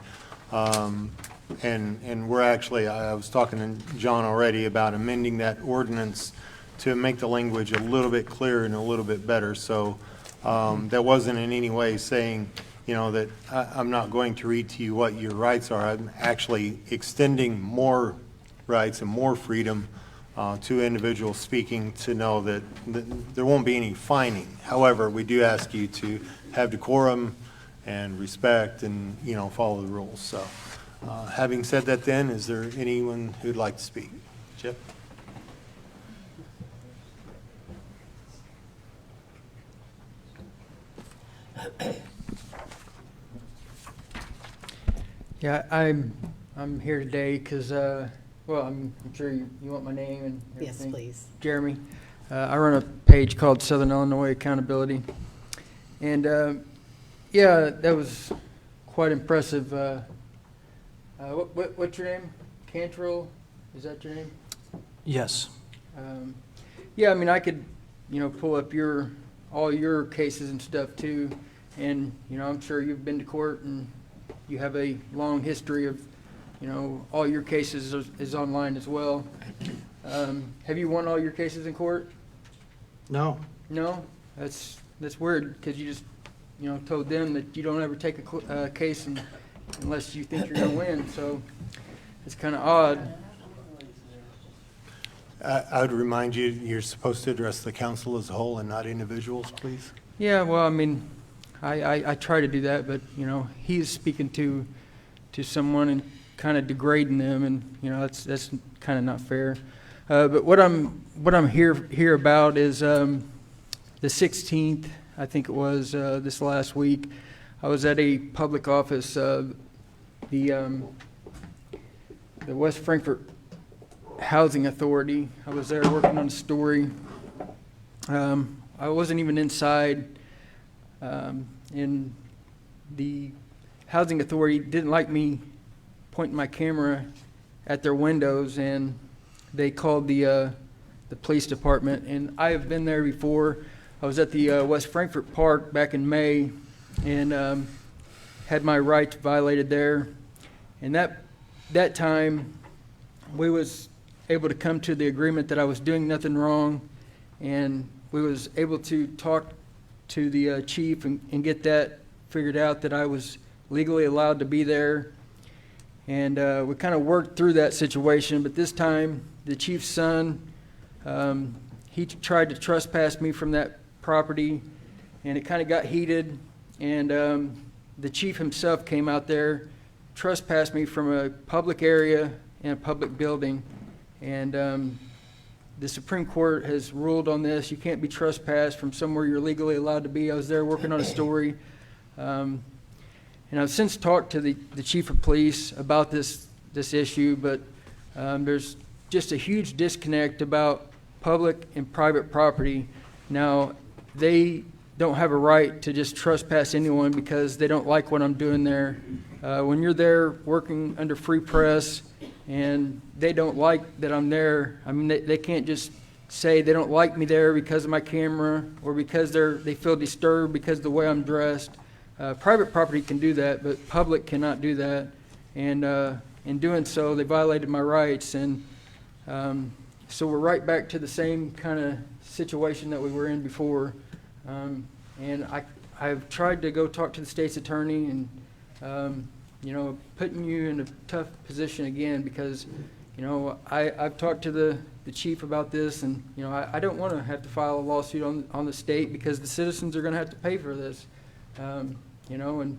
And we're actually, I was talking to John already about amending that ordinance to make the language a little bit clearer and a little bit better. So that wasn't in any way saying, that I'm not going to read to you what your rights are. I'm actually extending more rights and more freedom to individuals speaking to know that there won't be any fining. However, we do ask you to have decorum and respect and, follow the rules. So having said that then, is there anyone who'd like to speak? Chip? Yeah, I'm here today because, I'm sure you want my name and everything. Yes, please. Jeremy. I run a page called Southern Illinois Accountability. And, yeah, that was quite impressive. What's your name? Cantrell? Is that your name? Yes. Yeah, I mean, I could, pull up all your cases and stuff too. And, I'm sure you've been to court and you have a long history of, all your cases is online as well. Have you won all your cases in court? No. No? That's weird because you just, told them that you don't ever take a case unless you think you're going to win. So it's kind of odd. I would remind you, you're supposed to address the council as a whole and not individuals, please. Yeah, well, I mean, I try to do that, but, he's speaking to someone and kind of degrading them, and, that's kind of not fair. But what I'm here about is the 16th, I think it was, this last week. I was at a public office, the West Frankfort Housing Authority. I was there working on a story. I wasn't even inside, and the Housing Authority didn't like me pointing my camera at their windows, and they called the police department. And I have been there before. I was at the West Frankfort Park back in May, and had my rights violated there. And that time, we was able to come to the agreement that I was doing nothing wrong, and we was able to talk to the chief and get that figured out, that I was legally allowed to be there. And we kind of worked through that situation, but this time the chief's son, he tried to trespass me from that property, and it kind of got heated, and the chief himself came out there, trespassed me from a public area and a public building. And the Supreme Court has ruled on this. You can't be trespassed from somewhere you're legally allowed to be. I was there working on a story. And I've since talked to the chief of police about this issue, but there's just a huge disconnect about public and private property. Now, they don't have a right to just trespass anyone because they don't like what I'm doing there. When you're there working under free press and they don't like that I'm there, I mean, they can't just say they don't like me there because of my camera or because they feel disturbed because of the way I'm dressed. Private property can do that, but public cannot do that. And in doing so, they violated my rights. And So we're right back to the same kind of situation that we were in before. And I've tried to go talk to the state's attorney and, you know, putting you in a tough position again because, you know, I've talked to the chief about this and, you know, I don't want to have to file a lawsuit on the state because the citizens are going to have to pay for this. You know, and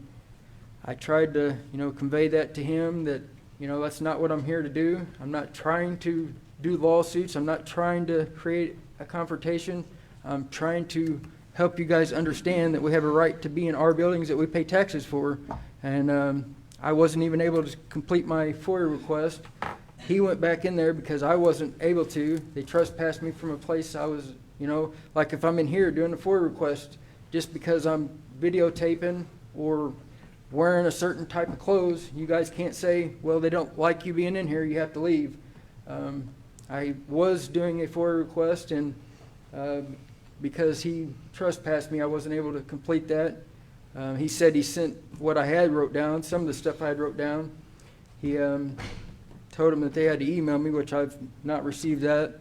I tried to, you know, convey that to him that, you know, that's not what I'm here to do. I'm not trying to do lawsuits. I'm not trying to create a confrontation. I'm trying to help you guys understand that we have a right to be in our buildings that we pay taxes for. And I wasn't even able to complete my FOIA request. He went back in there because I wasn't able to. They trespassed me from a place I was, you know, like if I'm in here doing a FOIA request, just because I'm videotaping or wearing a certain type of clothes, you guys can't say, well, they don't like you being in here, you have to leave. I was doing a FOIA request, and because he trespassed me, I wasn't able to complete that. He said he sent what I had wrote down, some of the stuff I had wrote down. He told him that they had to email me, which I've not received that.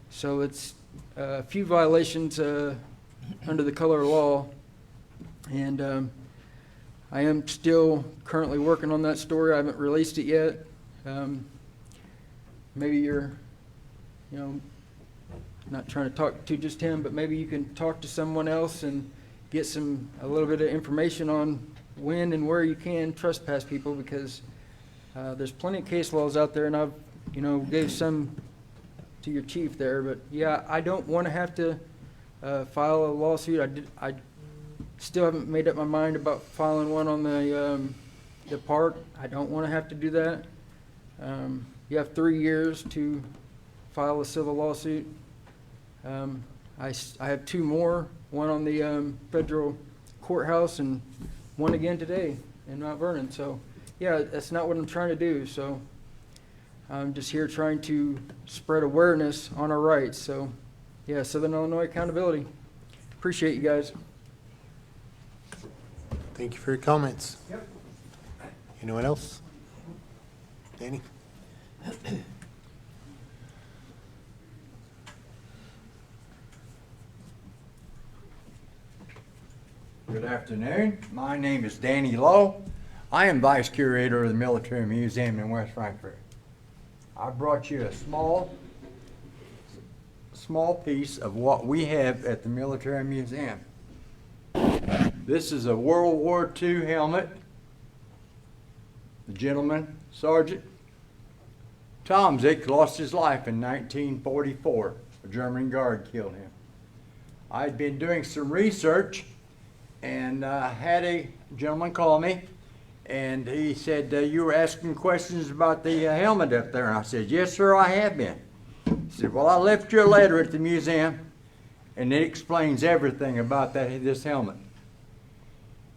So it's a few violations under the color law. And I am still currently working on that story. I haven't released it yet. Maybe you're, you know, not trying to talk to just him, but maybe you can talk to someone else and get a little bit of information on when and where you can trespass people, because there's plenty of case laws out there, and I've, you know, gave some to your chief there. But yeah, I don't want to have to file a lawsuit. I still haven't made up my mind about filing one on the park. I don't want to have to do that. You have 3 years to file a civil lawsuit. I have 2 more, one on the federal courthouse and one again today in Mount Vernon. So yeah, that's not what I'm trying to do. So I'm just here trying to spread awareness on our rights. So yeah, Southern Illinois Accountability. Appreciate you guys. Thank you for your comments. Yep. Anyone else? Danny? Good afternoon. My name is Danny Lowe. I am Vice Curator of the Military Museum in West Frankfort. I brought you a small piece of what we have at the Military Museum. This is a World War II helmet. The gentleman, Sergeant Tomzik, lost his life in 1944. A German guard killed him. I'd been doing some research and had a gentleman call me, and he said, you were asking questions about the helmet up there. And I said, yes, sir, I have been. He said, well, I left you a letter at the museum, and it explains everything about this helmet.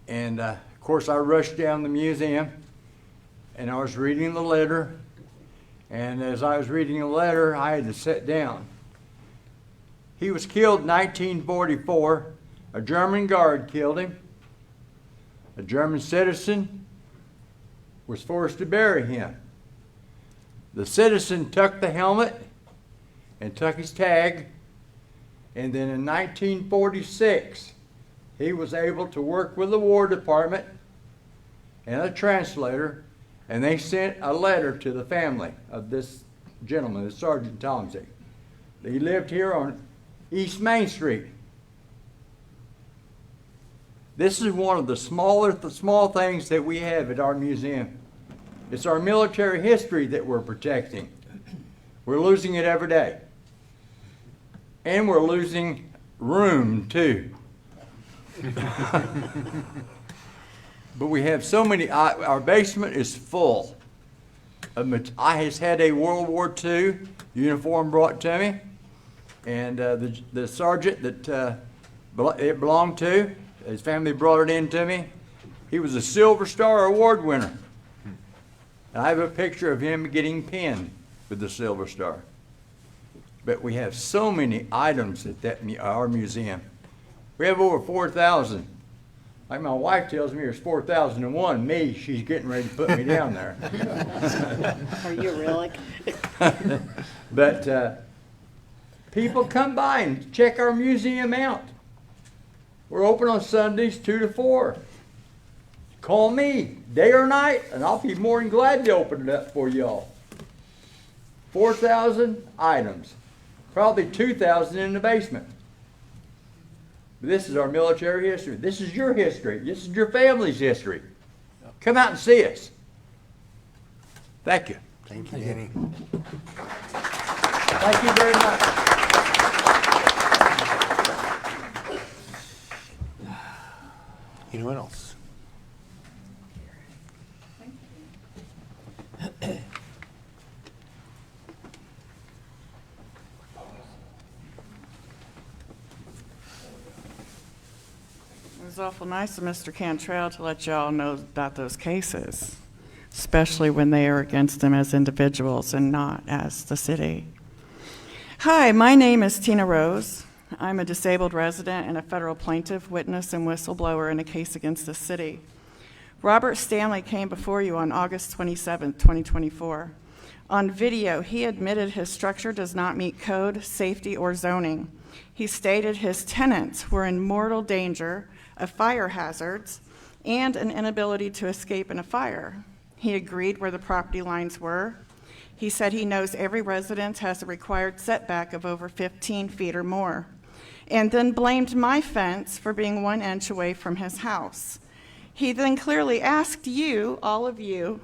And of course, I rushed down the museum, and I was reading the letter. And as I was reading the letter, I had to sit down. He was killed in 1944. A German guard killed him. A German citizen was forced to bury him. The citizen took the helmet and took his tag, and then in 1946, he was able to work with the War Department and a translator, and they sent a letter to the family of this gentleman, Sergeant Tomzik. He lived here on East Main Street. This is one of the small things that we have at our museum. It's our military history that we're protecting. We're losing it every day. And we're losing room too. But we have so many, our basement is full. I has had a World War II uniform brought to me, and the sergeant that it belonged to, his family brought it in to me. He was a Silver Star Award winner. And I have a picture of him getting pinned with the Silver Star. But we have so many items at our museum. We have over 4,000 Like my wife tells me there's 4,001. Me, she's getting ready to put me down there. Are you really? But people come by and check our museum out. We're open on Sundays 2 to 4. Call me day or night, and I'll be more than glad to open it up for y'all. 4,000 items, probably 2,000 in the basement. But this is our military history. This is your history. This is your family's history. Come out and see us. Thank you. Thank you, Danny. Thank you very much. Anyone else? It was awful nice of Mr. Cantrell to let y'all know about those cases, especially when they are against them as individuals and not as the city. Hi, my name is Tina Rose. I'm a disabled resident and a federal plaintiff, witness, and whistleblower in a case against the city. Robert Stanley came before you on August 27, 2024. On video, he admitted his structure does not meet code, safety, or zoning. He stated his tenants were in mortal danger of fire hazards and an inability to escape in a fire. He agreed where the property lines were. He said he knows every residence has a required setback of over 15 feet or more, and then blamed my fence for being 1 inch away from his house. He then clearly asked you, all of you,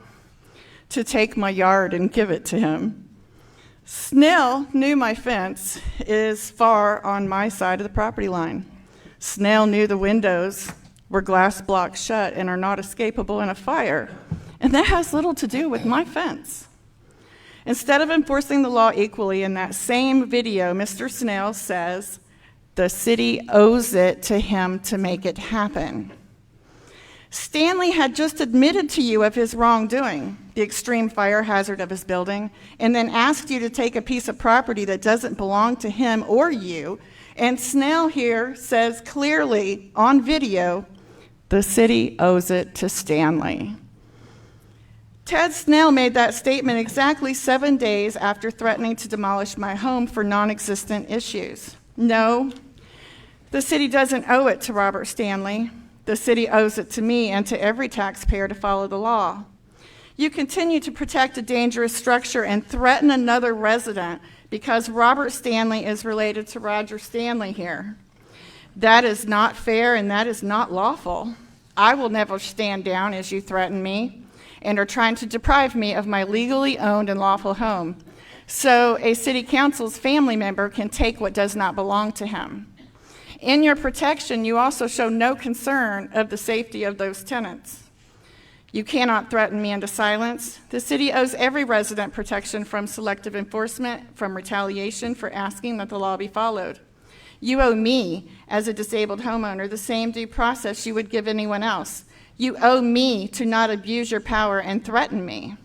to take my yard and give it to him. Snell knew my fence is far on my side of the property line. Snell knew the windows were glass blocked shut and are not escapable in a fire, and that has little to do with my fence. Instead of enforcing the law equally, in that same video, Mr. Snell says the city owes it to him to make it happen. Stanley had just admitted to you of his wrongdoing, the extreme fire hazard of his building, and then asked you to take a piece of property that doesn't belong to him or you. And Snell here says clearly on video, the city owes it to Stanley. Ted Snell made that statement exactly 7 days after threatening to demolish my home for non-existent issues. No, the city doesn't owe it to Robert Stanley. The city owes it to me and to every taxpayer to follow the law. You continue to protect a dangerous structure and threaten another resident because Robert Stanley is related to Roger Stanley here. That is not fair and that is not lawful. I will never stand down as you threaten me and are trying to deprive me of my legally owned and lawful home, so a city council's family member can take what does not belong to him. In your protection, you also show no concern of the safety of those tenants. You cannot threaten me into silence. The city owes every resident protection from selective enforcement, from retaliation for asking that the law be followed. You owe me, as a disabled homeowner, the same due process you would give anyone else. You owe me to not abuse your power and threaten me.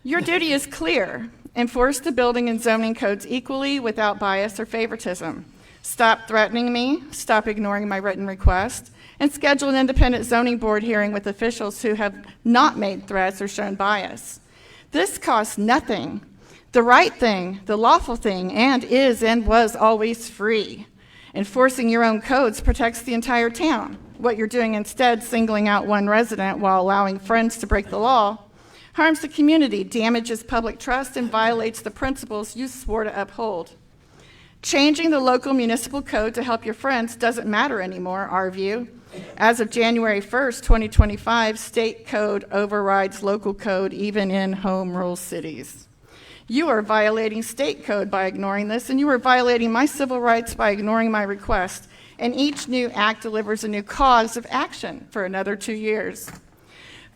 Your duty is clear. Enforce the building and zoning codes equally without bias or favoritism. Stop threatening me, stop ignoring my written request, and schedule an independent zoning board hearing with officials who have not made threats or shown bias. This costs nothing. The right thing, the lawful thing, and is and was always free. Enforcing your own codes protects the entire town. What you're doing instead, singling out one resident while allowing friends to break the law, harms the community, damages public trust, and violates the principles you swore to uphold. Changing the local municipal code to help your friends doesn't matter anymore, our view. As of January 1st, 2025, state code overrides local code even in home rule cities. You are violating state code by ignoring this, and you are violating my civil rights by ignoring my request. And each new act delivers a new cause of action for another 2 years.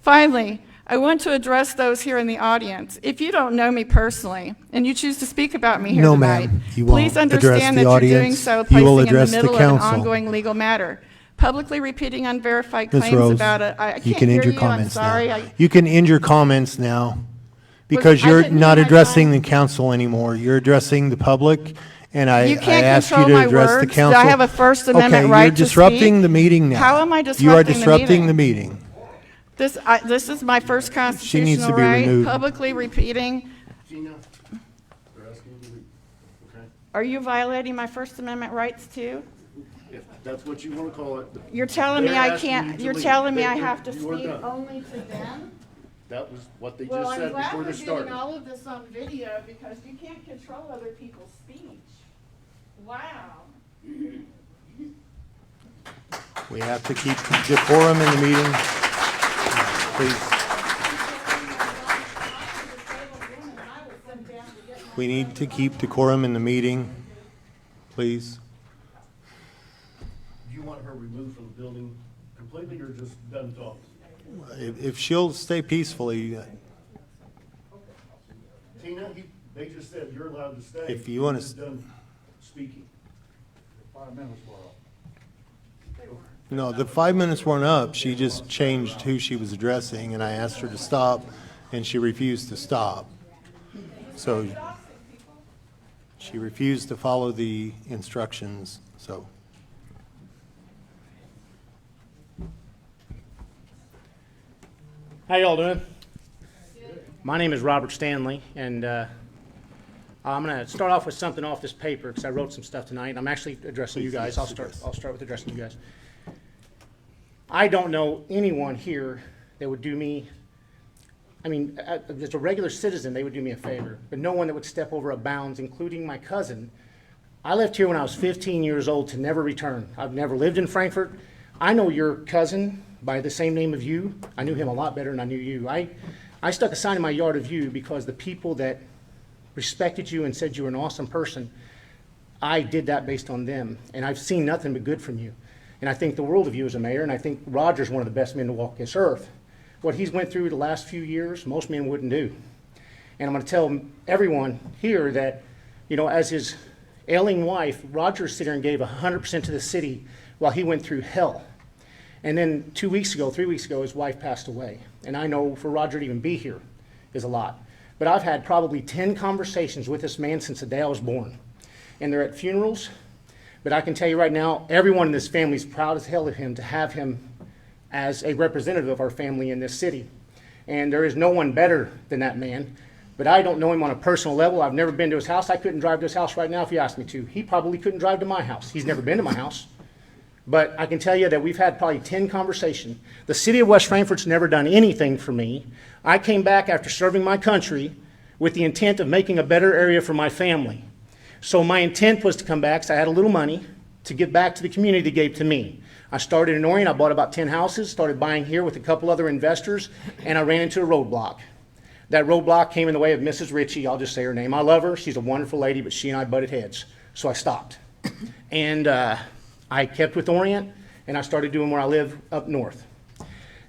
Finally, I want to address those here in the audience. If you don't know me personally and you choose to speak about me here No, tonight, ma'am, you won't please address understand the that you're doing audience. so You will placing in the address the middle of an council. ongoing legal matter. Publicly repeating unverified Ms. claims Rose, about it. I you can't can hear end your you. comments I'm sorry. now. You can end your comments now because I you're didn't not do my addressing time. the council anymore. You're addressing the public, And I You can't asked you control to my address the words. council. I have a First Amendment right to Okay, you're disrupting speak. the meeting now. How am I You are disrupting the disrupting meeting? the meeting. This is my first She needs constitutional to be right, removed. publicly repeating. Gina, they're asking you to leave, okay? Are you violating my First Amendment rights too? If that's what you want to call it. You're telling me They're I asking can't, you to you're leave. telling me I They- have to you are speak done. only to them? That was what they Well, just I'm said glad before we're this getting started. all of this on video because you can't control other people's speech. Wow. We have to keep decorum in the meeting. Please. We need to keep decorum in the meeting, please. Do you want her removed from the building completely or just done talking? If she'll stay peacefully, Tina, they just said you're allowed to stay. If you wanna You're just done speaking. 5 minutes were up. no, the 5 minutes weren't up. She just changed who she was addressing, and I asked her to stop, and she refused to stop. So she refused to follow the instructions, so. How y'all doing? My name is Robert Stanley, and I'm going to start off with something off this paper because I wrote some stuff tonight. I'm actually addressing you guys. I'll start with addressing you guys. I don't know anyone here that would do me. I mean, as a regular citizen, they would do me a favor, but no one that would step over a bounds, including my cousin. I left here when I was 15 years old to never return. I've never lived in Frankfort. I know your cousin by the same name of you. I knew him a lot better than I knew you. I stuck a sign in my yard of you because the people that respected you and said you were an awesome person, I did that based on them. And I've seen nothing but good from you. And I think the world of you as a mayor, and I think Roger's one of the best men to walk this earth. What he's went through the last few years, most men wouldn't do. And I'm going to tell everyone here that, you know, as his ailing wife, Roger sat here and gave 100% to the city while he went through hell. And then 3 weeks ago, his wife passed away. And I know for Roger to even be here is a lot. But I've had probably 10 conversations with this man since the day I was born. And they're at funerals. But I can tell you right now, everyone in this family is proud as hell of him to have him as a representative of our family in this city. And there is no one better than that man. But I don't know him on a personal level. I've never been to his house. I couldn't drive to his house right now if you asked me to. He probably couldn't drive to my house. He's never been to my house. But I can tell you that we've had probably 10 conversations. The city of West Frankfort's never done anything for me. I came back after serving my country with the intent of making a better area for my family. So my intent was to come back, so I had a little money to give back to the community they gave to me. I started in Orient, I bought about 10 houses, started buying here with a couple other investors, and I ran into a roadblock. That roadblock came in the way of Mrs. Ritchie, I'll just say her name. I love her, she's a wonderful lady, but she and I butted heads. So I stopped. And I kept with Orient, and I started doing where I live up north.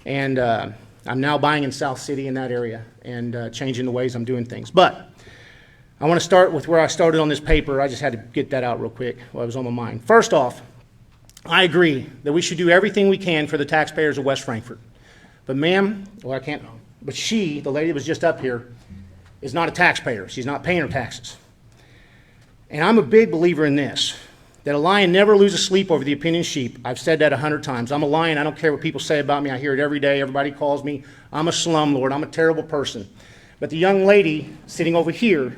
And I'm now buying in South City in that area and changing the ways I'm doing things. But I want to start with where I started on this paper. I just had to get that out real quick while it was on my mind. First off, I agree that we should do everything we can for the taxpayers of West Frankfort. But ma'am, well I can't, but she, the lady that was just up here, is not a taxpayer. She's not paying her taxes. And I'm a big believer in this, that a lion never loses sleep over the opinion sheep. I've said that 100 times. I'm a lion. I don't care what people say about me. I hear it every day. Everybody calls me. I'm a slumlord. I'm a terrible person. But the young lady sitting over here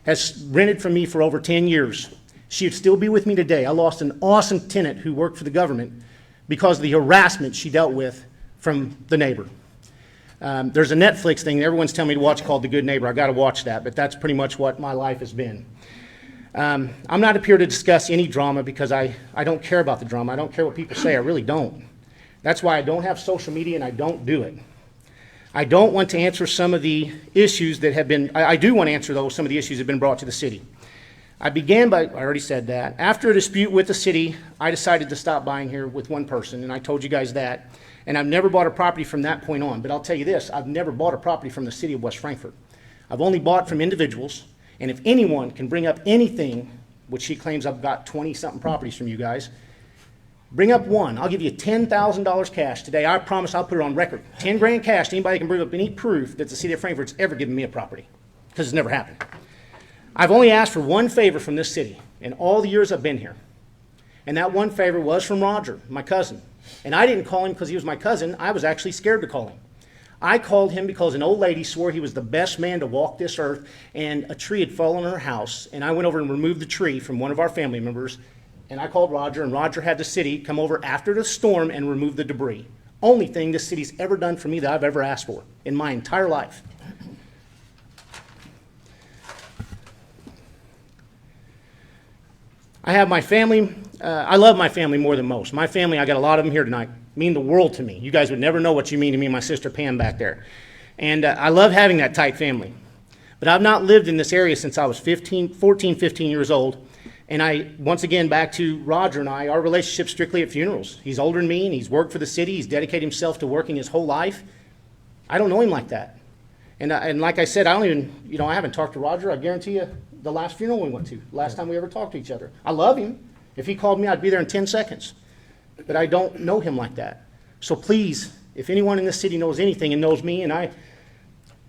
has rented from me for over 10 years. She would still be with me today. I lost an awesome tenant who worked for the government because of the harassment she dealt with from the neighbor. There's a Netflix thing that everyone's telling me to watch called The Good Neighbor. I got to watch that, but that's pretty much what my life has been. I'm not up here to discuss any drama because I don't care about the drama. I don't care what people say. I really don't. That's why I don't have social media and I don't do it. I don't want to answer some of the issues that have been, I do want to answer those, some of the issues that have been brought to the city. I began by, I already said that. After a dispute with the city, I decided to stop buying here with one person, and I told you guys that. And I've never bought a property from that point on. But I'll tell you this, I've never bought a property from the city of West Frankfort. I've only bought from individuals, and if anyone can bring up anything, which she claims I've got 20-something properties from you guys, bring up one. I'll give you $10,000 cash today. I promise I'll put it on record. 10 grand cash to anybody can bring up any proof that the city of Frankfort's ever given me a property, because it's never happened. I've only asked for one favor from this city in all the years I've been here. And that one favor was from Roger, my cousin. And I didn't call him because he was my cousin. I was actually scared to call him. I called him because an old lady swore he was the best man to walk this earth, and a tree had fallen on her house, and I went over and removed the tree from one of our family members, and I called Roger, and Roger had the city come over after the storm and remove the debris. Only thing this city's ever done for me that I've ever asked for in my entire life. I have my family. I love my family more than most. My family, I got a lot of them here tonight, mean the world to me. You guys would never know what you mean to me and my sister Pam back there. And I love having that tight family. But I've not lived in this area since I was 14, 15 years old. And once again, back to Roger and I, our relationship's strictly at funerals. He's older than me, and he's worked for the city. He's dedicated himself to working his whole life. I don't know him like that. And like I said, I don't even, I haven't talked to Roger. I guarantee you the last funeral we went to, last time we ever talked to each other. I love him. If he called me, I'd be there in 10 seconds. But I don't know him like that. So please, if anyone in this city knows anything and knows me, and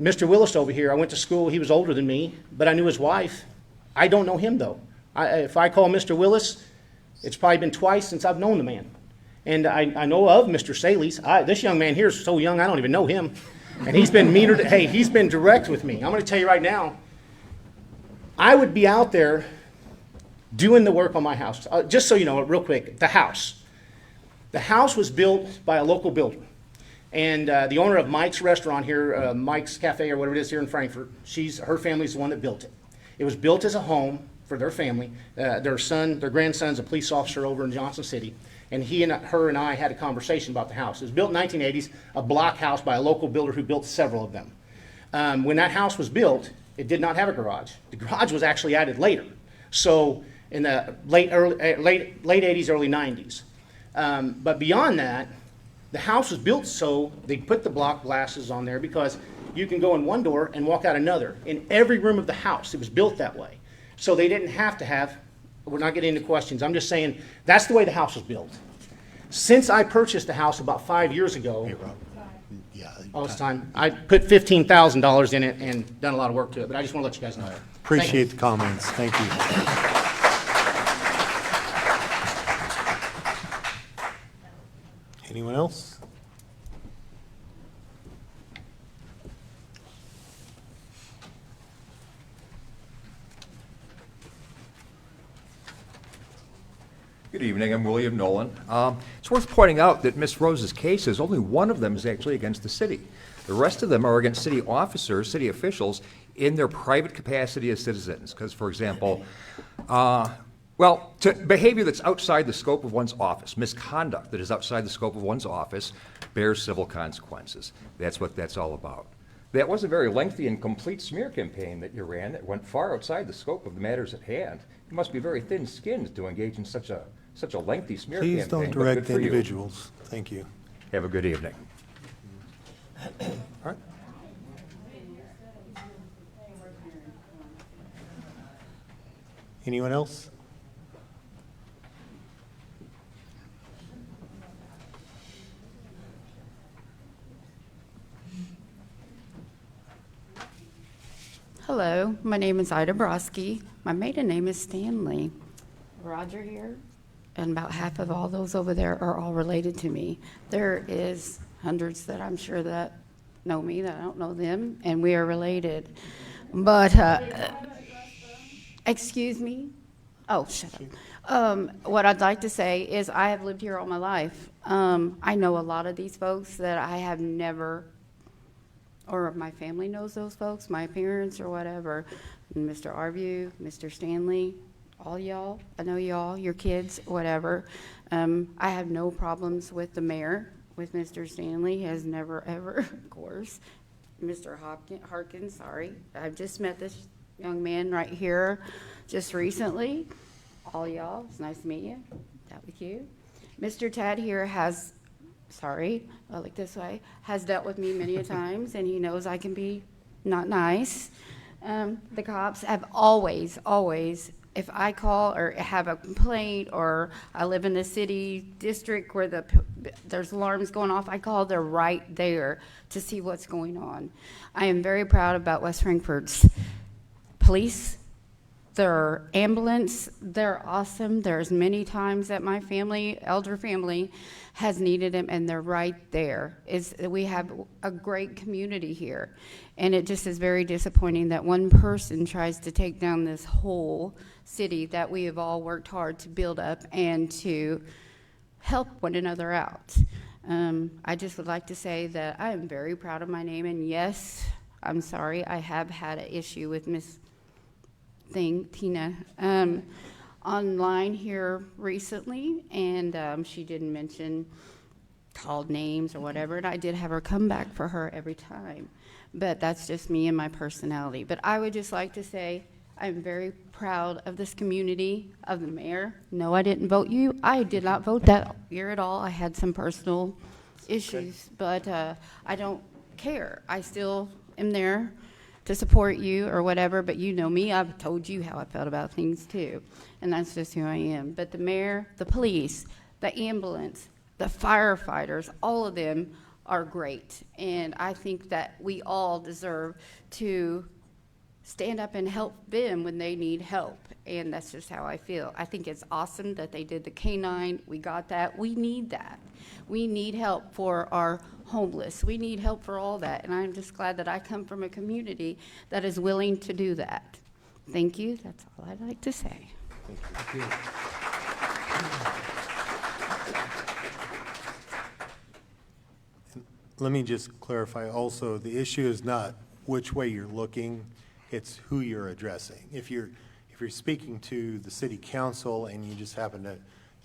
Mr. Willis over here, I went to school, he was older than me, but I knew his wife. I don't know him though. If I call Mr. Willis, it's probably been twice since I've known the man. And I know of Mr. Saley's. This young man here is so young, I don't even know him. And he's been he's been direct with me. I'm going to tell you right now, I would be out there doing the work on my house. Just so you know, real quick, the house. The house was built by a local builder. And the owner of Mike's restaurant here, Mike's Cafe or whatever it is here in Frankfort, her family's the one that built it. It was built as a home for their family. Their grandson's a police officer over in Johnson City. And her and I had a conversation about the house. It was built in the 1980s, a block house by a local builder who built several of them. When that house was built, it did not have a garage. The garage was actually added later. So in the late 80s, early 90s. But beyond that, the house was built so they put the block glasses on there because you can go in one door and walk out another. In every room of the house, it was built that way. So they didn't have to have, we're not getting into questions, I'm just saying that's the way the house was built. Since I purchased the house about 5 years ago, it's time. I put $15,000 in it and done a lot of work to it, but I just want to let you guys know. Appreciate the comments. Thank you. Anyone else? Good evening, I'm William Nolan. It's worth pointing out that Ms. Rose's cases, only one of them is actually against the city. The rest of them are against city officers, city officials, in their private capacity as citizens. Because, for example, behavior that's outside the scope of one's office, misconduct that is outside the scope of one's office, bears civil consequences. That's what that's all about. That was a very lengthy and complete smear campaign that you ran that went far outside the scope of the matters at hand. You must be very thin-skinned to engage in such a lengthy smear campaign. Please don't direct individuals. Thank you. Have a good evening. All right. Anyone else? Hello, my name is Ida Broski. My maiden name is Stanley. Roger here, and about half of all those over there are all related to me. There is hundreds that I'm sure that know me, that I don't know them, and we are related. But, excuse me? Oh, shut up. What I'd like to say is I have lived here all my life. I know a lot of these folks that I have never, or my family knows those folks, my parents or whatever. Mr. Arview, Mr. Stanley, all y'all, I know y'all, your kids, whatever. I have no problems with the mayor, with Mr. Stanley, has never ever, of course. Mr. Harkins, sorry. I've just met this young man right here just recently. All y'all, it's nice to meet you. That with you. Mr. Tad here has, sorry, I look this way, has dealt with me many a times, and he knows I can be not nice. The cops have always, if I call or have a complaint, or I live in a city district where there's alarms going off, I call, they're right there to see what's going on. I am very proud about West Frankfort's police Their ambulance, they're awesome. There's many times that my family, elder family, has needed them, and they're right there. We have a great community here, and it just is very disappointing that one person tries to take down this whole city that we have all worked hard to build up and to help one another out. I just would like to say that I am very proud of my name, and yes, I'm sorry, I have had an issue with Miss Tina online here recently, and she didn't mention called names or whatever, and I did have her come back for her every time, but that's just me and my personality. But I would just like to say I'm very proud of this community, of the mayor. No, I didn't vote you. I did not vote that year at all. I had some personal issues, but I don't care. I still am there to support you or whatever, but you know me. I've told you how I felt about things too, and that's just who I am. But the mayor, the police, the ambulance, the firefighters, all of them are great, and I think that we all deserve to stand up and help them when they need help, and that's just how I feel. I think it's awesome that they did the K-9. We got that. We need that. We need help for our homeless. We need help for all that, and I'm just glad that I come from a community that is willing to do that. Thank you. That's all I'd like to say. Thank you. Let me just clarify also, the issue is not which way you're looking, it's who you're addressing. If you're speaking to the city council and you just happen to,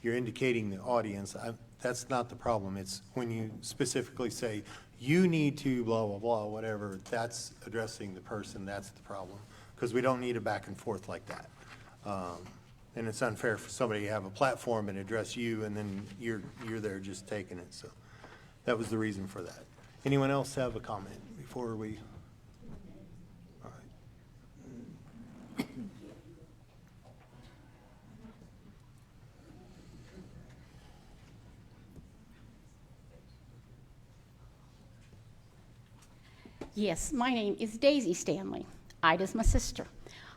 you're indicating the audience, that's not the problem. It's when you specifically say, you need to blah, blah, blah, whatever, that's addressing the person, that's the problem. Because we don't need a back and forth like that. And it's unfair for somebody to have a platform and address you, and then you're there just taking it. So that was the reason for that. Anyone else have a comment before we? All right. Yes, my name is Daisy Stanley. Ida's my sister.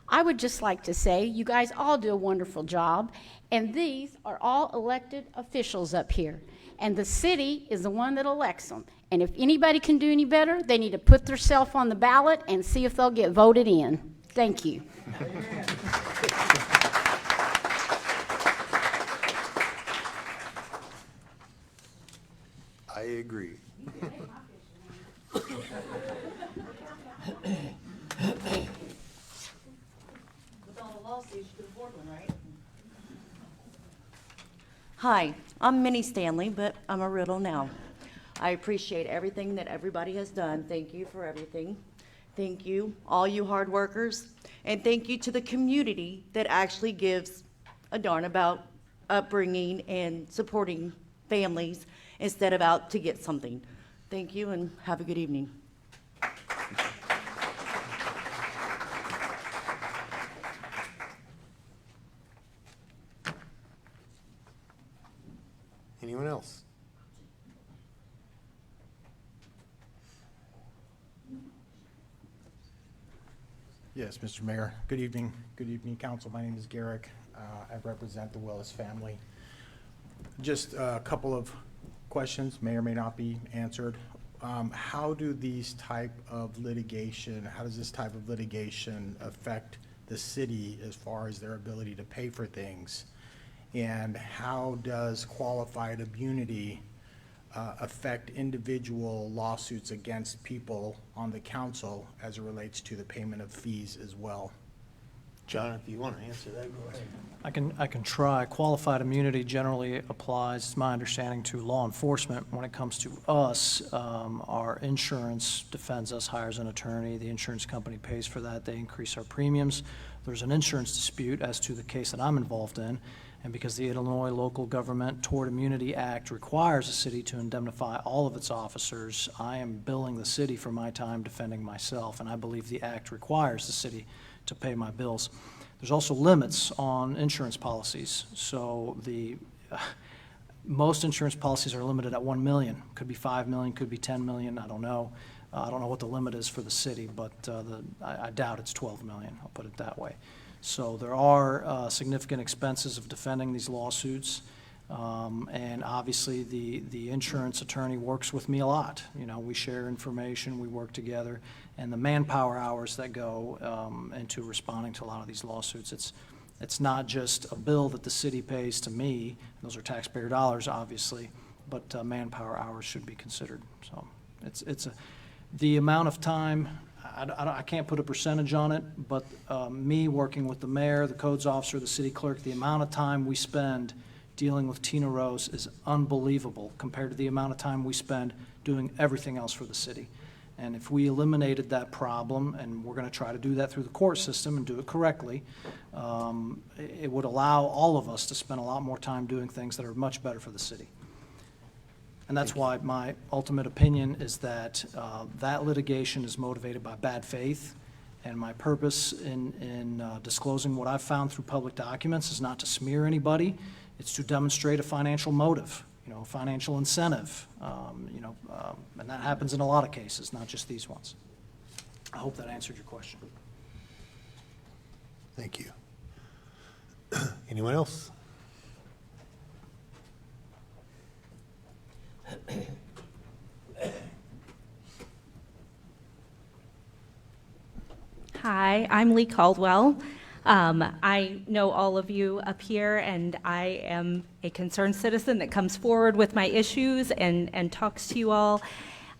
I would just like to say you guys all do a wonderful job, and these are all elected officials up here, and the city is the one that elects them. And if anybody can do any better, they need to put themselves on the ballot and see if they'll get voted in. Thank you. I agree. Hi, I'm Minnie Stanley, but I'm a riddle now. I appreciate everything that everybody has done. Thank you for everything. Thank you, all you hard workers, and thank you to the community that actually gives a darn about upbringing and supporting families instead of out to get something. Thank you, and have a good evening. Anyone else? Yes, Mr. Mayor. Good evening. Good evening, council. My name is Garrick. I represent the Willis family. Just a couple of questions, may or may not be answered. How do these type of litigation, how does this type of litigation affect the city as far as their ability to pay for things? And how does qualified immunity affect individual lawsuits against people on the council as it relates to the payment of fees as well? John, if you want to answer that, go ahead. I can try. Qualified immunity generally applies, it's my understanding, to law enforcement. When it comes to us, our insurance defends us, hires an attorney. The insurance company pays for that. They increase our premiums. There's an insurance dispute as to the case that I'm involved in, and because the Illinois Local Government Tort Immunity Act requires a city to indemnify all of its officers, I am billing the city for my time defending myself, and I believe the act requires the city to pay my bills. There's also limits on insurance policies. So most insurance policies are limited at 1 million. Could be 5 million, could be 10 million, I don't know. I don't know what the limit is for the city, but I doubt it's 12 million, I'll put it that way. So there are significant expenses of defending these lawsuits. And obviously, the insurance attorney works with me a lot. You know, we share information, we work together, and the manpower hours that go into responding to a lot of these lawsuits, it's not just a bill that the city pays to me. Those are taxpayer dollars, obviously, but manpower hours should be considered. So the amount of time, I can't put a percentage on it, but me working with the mayor, the codes officer, the city clerk, the amount of time we spend dealing with Tina Rose is unbelievable compared to the amount of time we spend doing everything else for the city. And if we eliminated that problem, and we're going to try to do that through the court system and do it correctly, it would allow all of us to spend a lot more time doing things that are much better for the city. And that's why my ultimate opinion is that that litigation is motivated by bad faith. And my purpose in disclosing what I've found through public documents is not to smear anybody. It's to demonstrate a financial motive, you know, financial incentive, and that happens in a lot of cases, not just these ones. I hope that answered your question. Thank you. Anyone else? Hi, I'm Lee Caldwell. I know all of you up here, and I am a concerned citizen that comes forward with my issues and talks to you all.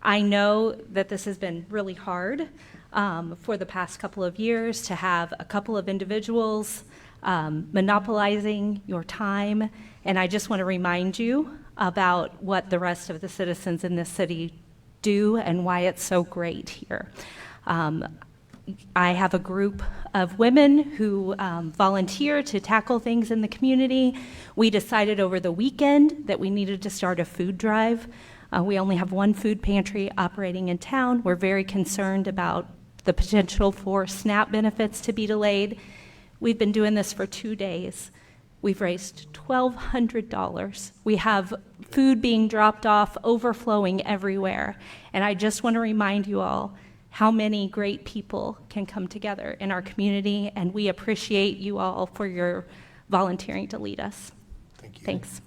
I know that this has been really hard for the past couple of years to have a couple of individuals monopolizing your time, and I just want to remind you about what the rest of the citizens in this city do and why it's so great here. I have a group of women who volunteer to tackle things in the community. We decided over the weekend that we needed to start a food drive. We only have one food pantry operating in town. We're very concerned about the potential for SNAP benefits to be delayed. We've been doing this for 2 days. We've raised $1,200. We have food being dropped off, overflowing everywhere. And I just want to remind you all how many great people can come together in our community, and we appreciate you all for your volunteering to lead us. Thank you. Thanks.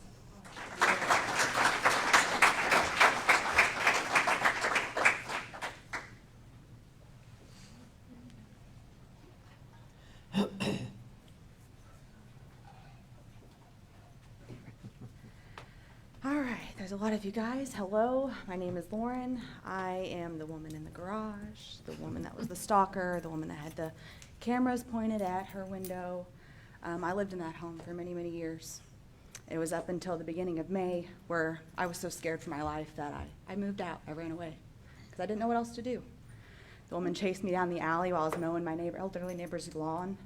All right, there's a lot of you guys. Hello, my name is Lauren. I am the woman in the garage, the woman that was the stalker, the woman that had the cameras pointed at her window. I lived in that home for many, many years. It was up until the beginning of May where I was so scared for my life that I moved out. I ran away because I didn't know what else to do. The woman chased me down the alley while I was mowing my elderly neighbor's lawn.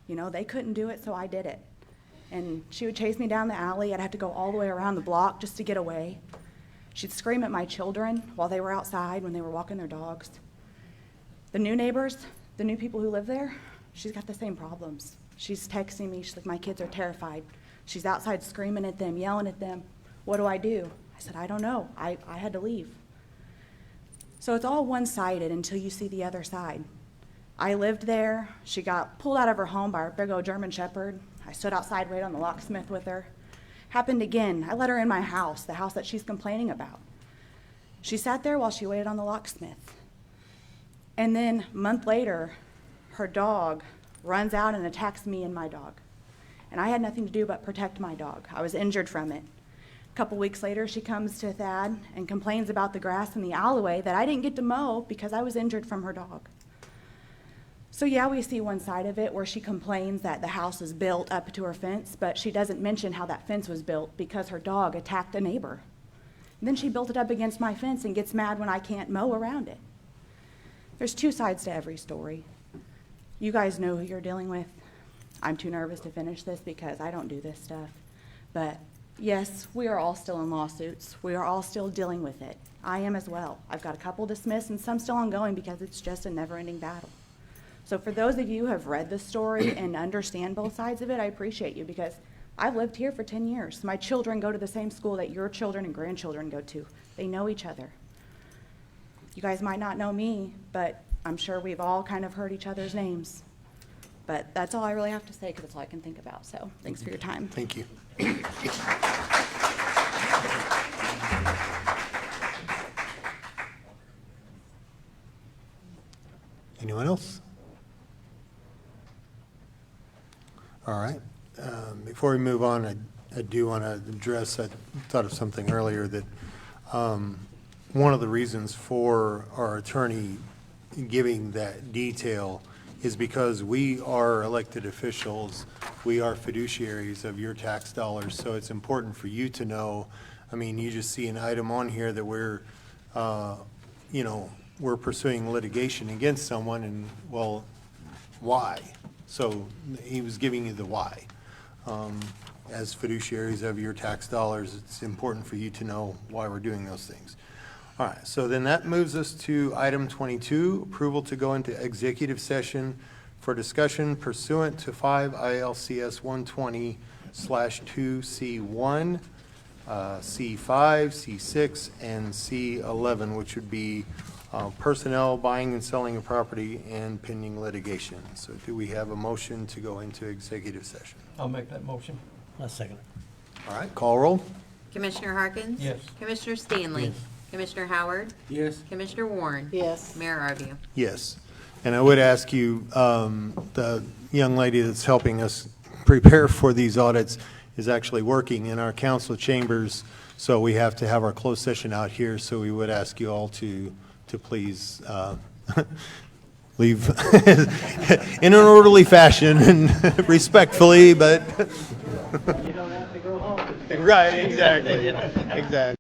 You know, they couldn't do it, so I did it. And she would chase me down the alley. I'd have to go all the way around the block just to get away. She'd scream at my children while they were outside when they were walking their dogs. The new neighbors, the new people who live there, she's got the same problems. She's texting me. She's like, my kids are terrified. She's outside screaming at them, yelling at them. What do? I said, I don't know. I had to leave. So it's all one-sided until you see the other side. I lived there. She got pulled out of her home by a big old German Shepherd. I stood outside, waited on the locksmith with her. Happened again. I let her in my house, the house that she's complaining about. She sat there while she waited on the locksmith. And then a month later, her dog runs out and attacks me and my dog. And I had nothing to do but protect my dog. I was injured from it. A couple weeks later, she comes to Thad and complains about the grass in the alleyway that I didn't get to mow because I was injured from her dog. So yeah, we see one side of it where she complains that the house is built up to her fence, but she doesn't mention how that fence was built because her dog attacked a neighbor. And then she built it up against my fence and gets mad when I can't mow around it. There's two sides to every story. You guys know who you're dealing with. I'm too nervous to finish this because I don't do this stuff. But yes, we are all still in lawsuits. We are all still dealing with it. I am as well. I've got a couple dismissed and some still ongoing because it's just a never-ending battle. So for those of you who have read the story and understand both sides of it, I appreciate you because I've lived here for 10 years. My children go to the same school that your children and grandchildren go to. They know each other. You guys might not know me, but I'm sure we've all kind of heard each other's names. But that's all I really have to say, because that's all I can think about. So thanks for your time. Thank you. Anyone else? All right. Before we move on, I do want to address, I thought of something earlier that one of the reasons for our attorney giving that detail is because we are elected officials, we are fiduciaries of your tax dollars, so it's important for you to know. I mean, you just see an item on here that we're, you know, we're pursuing litigation against someone, and, well, why? So he was giving you the why. As fiduciaries of your tax dollars, it's important for you to know why we're doing those things. All right, so then that moves us to item 22, approval to go into executive session for discussion pursuant to 5 ILCS 120/2C1, C5, C6, and C11, which would be personnel, buying and selling of property, and pending litigation. So do we have a motion to go into executive session? I'll make that motion. I'll second it. All right, call roll. Commissioner Harkins? Yes. Commissioner Stanley? Yes. Commissioner Howard? Yes. Commissioner Warren? Yes. Mayor Arvio? Yes. And I would ask you, the young lady that's helping us prepare for these audits is actually working in our council chambers, so we have to have our closed session out here, so we would ask you all to please leave in an orderly fashion and respectfully, but. You don't have to go home. Right, exactly, exactly.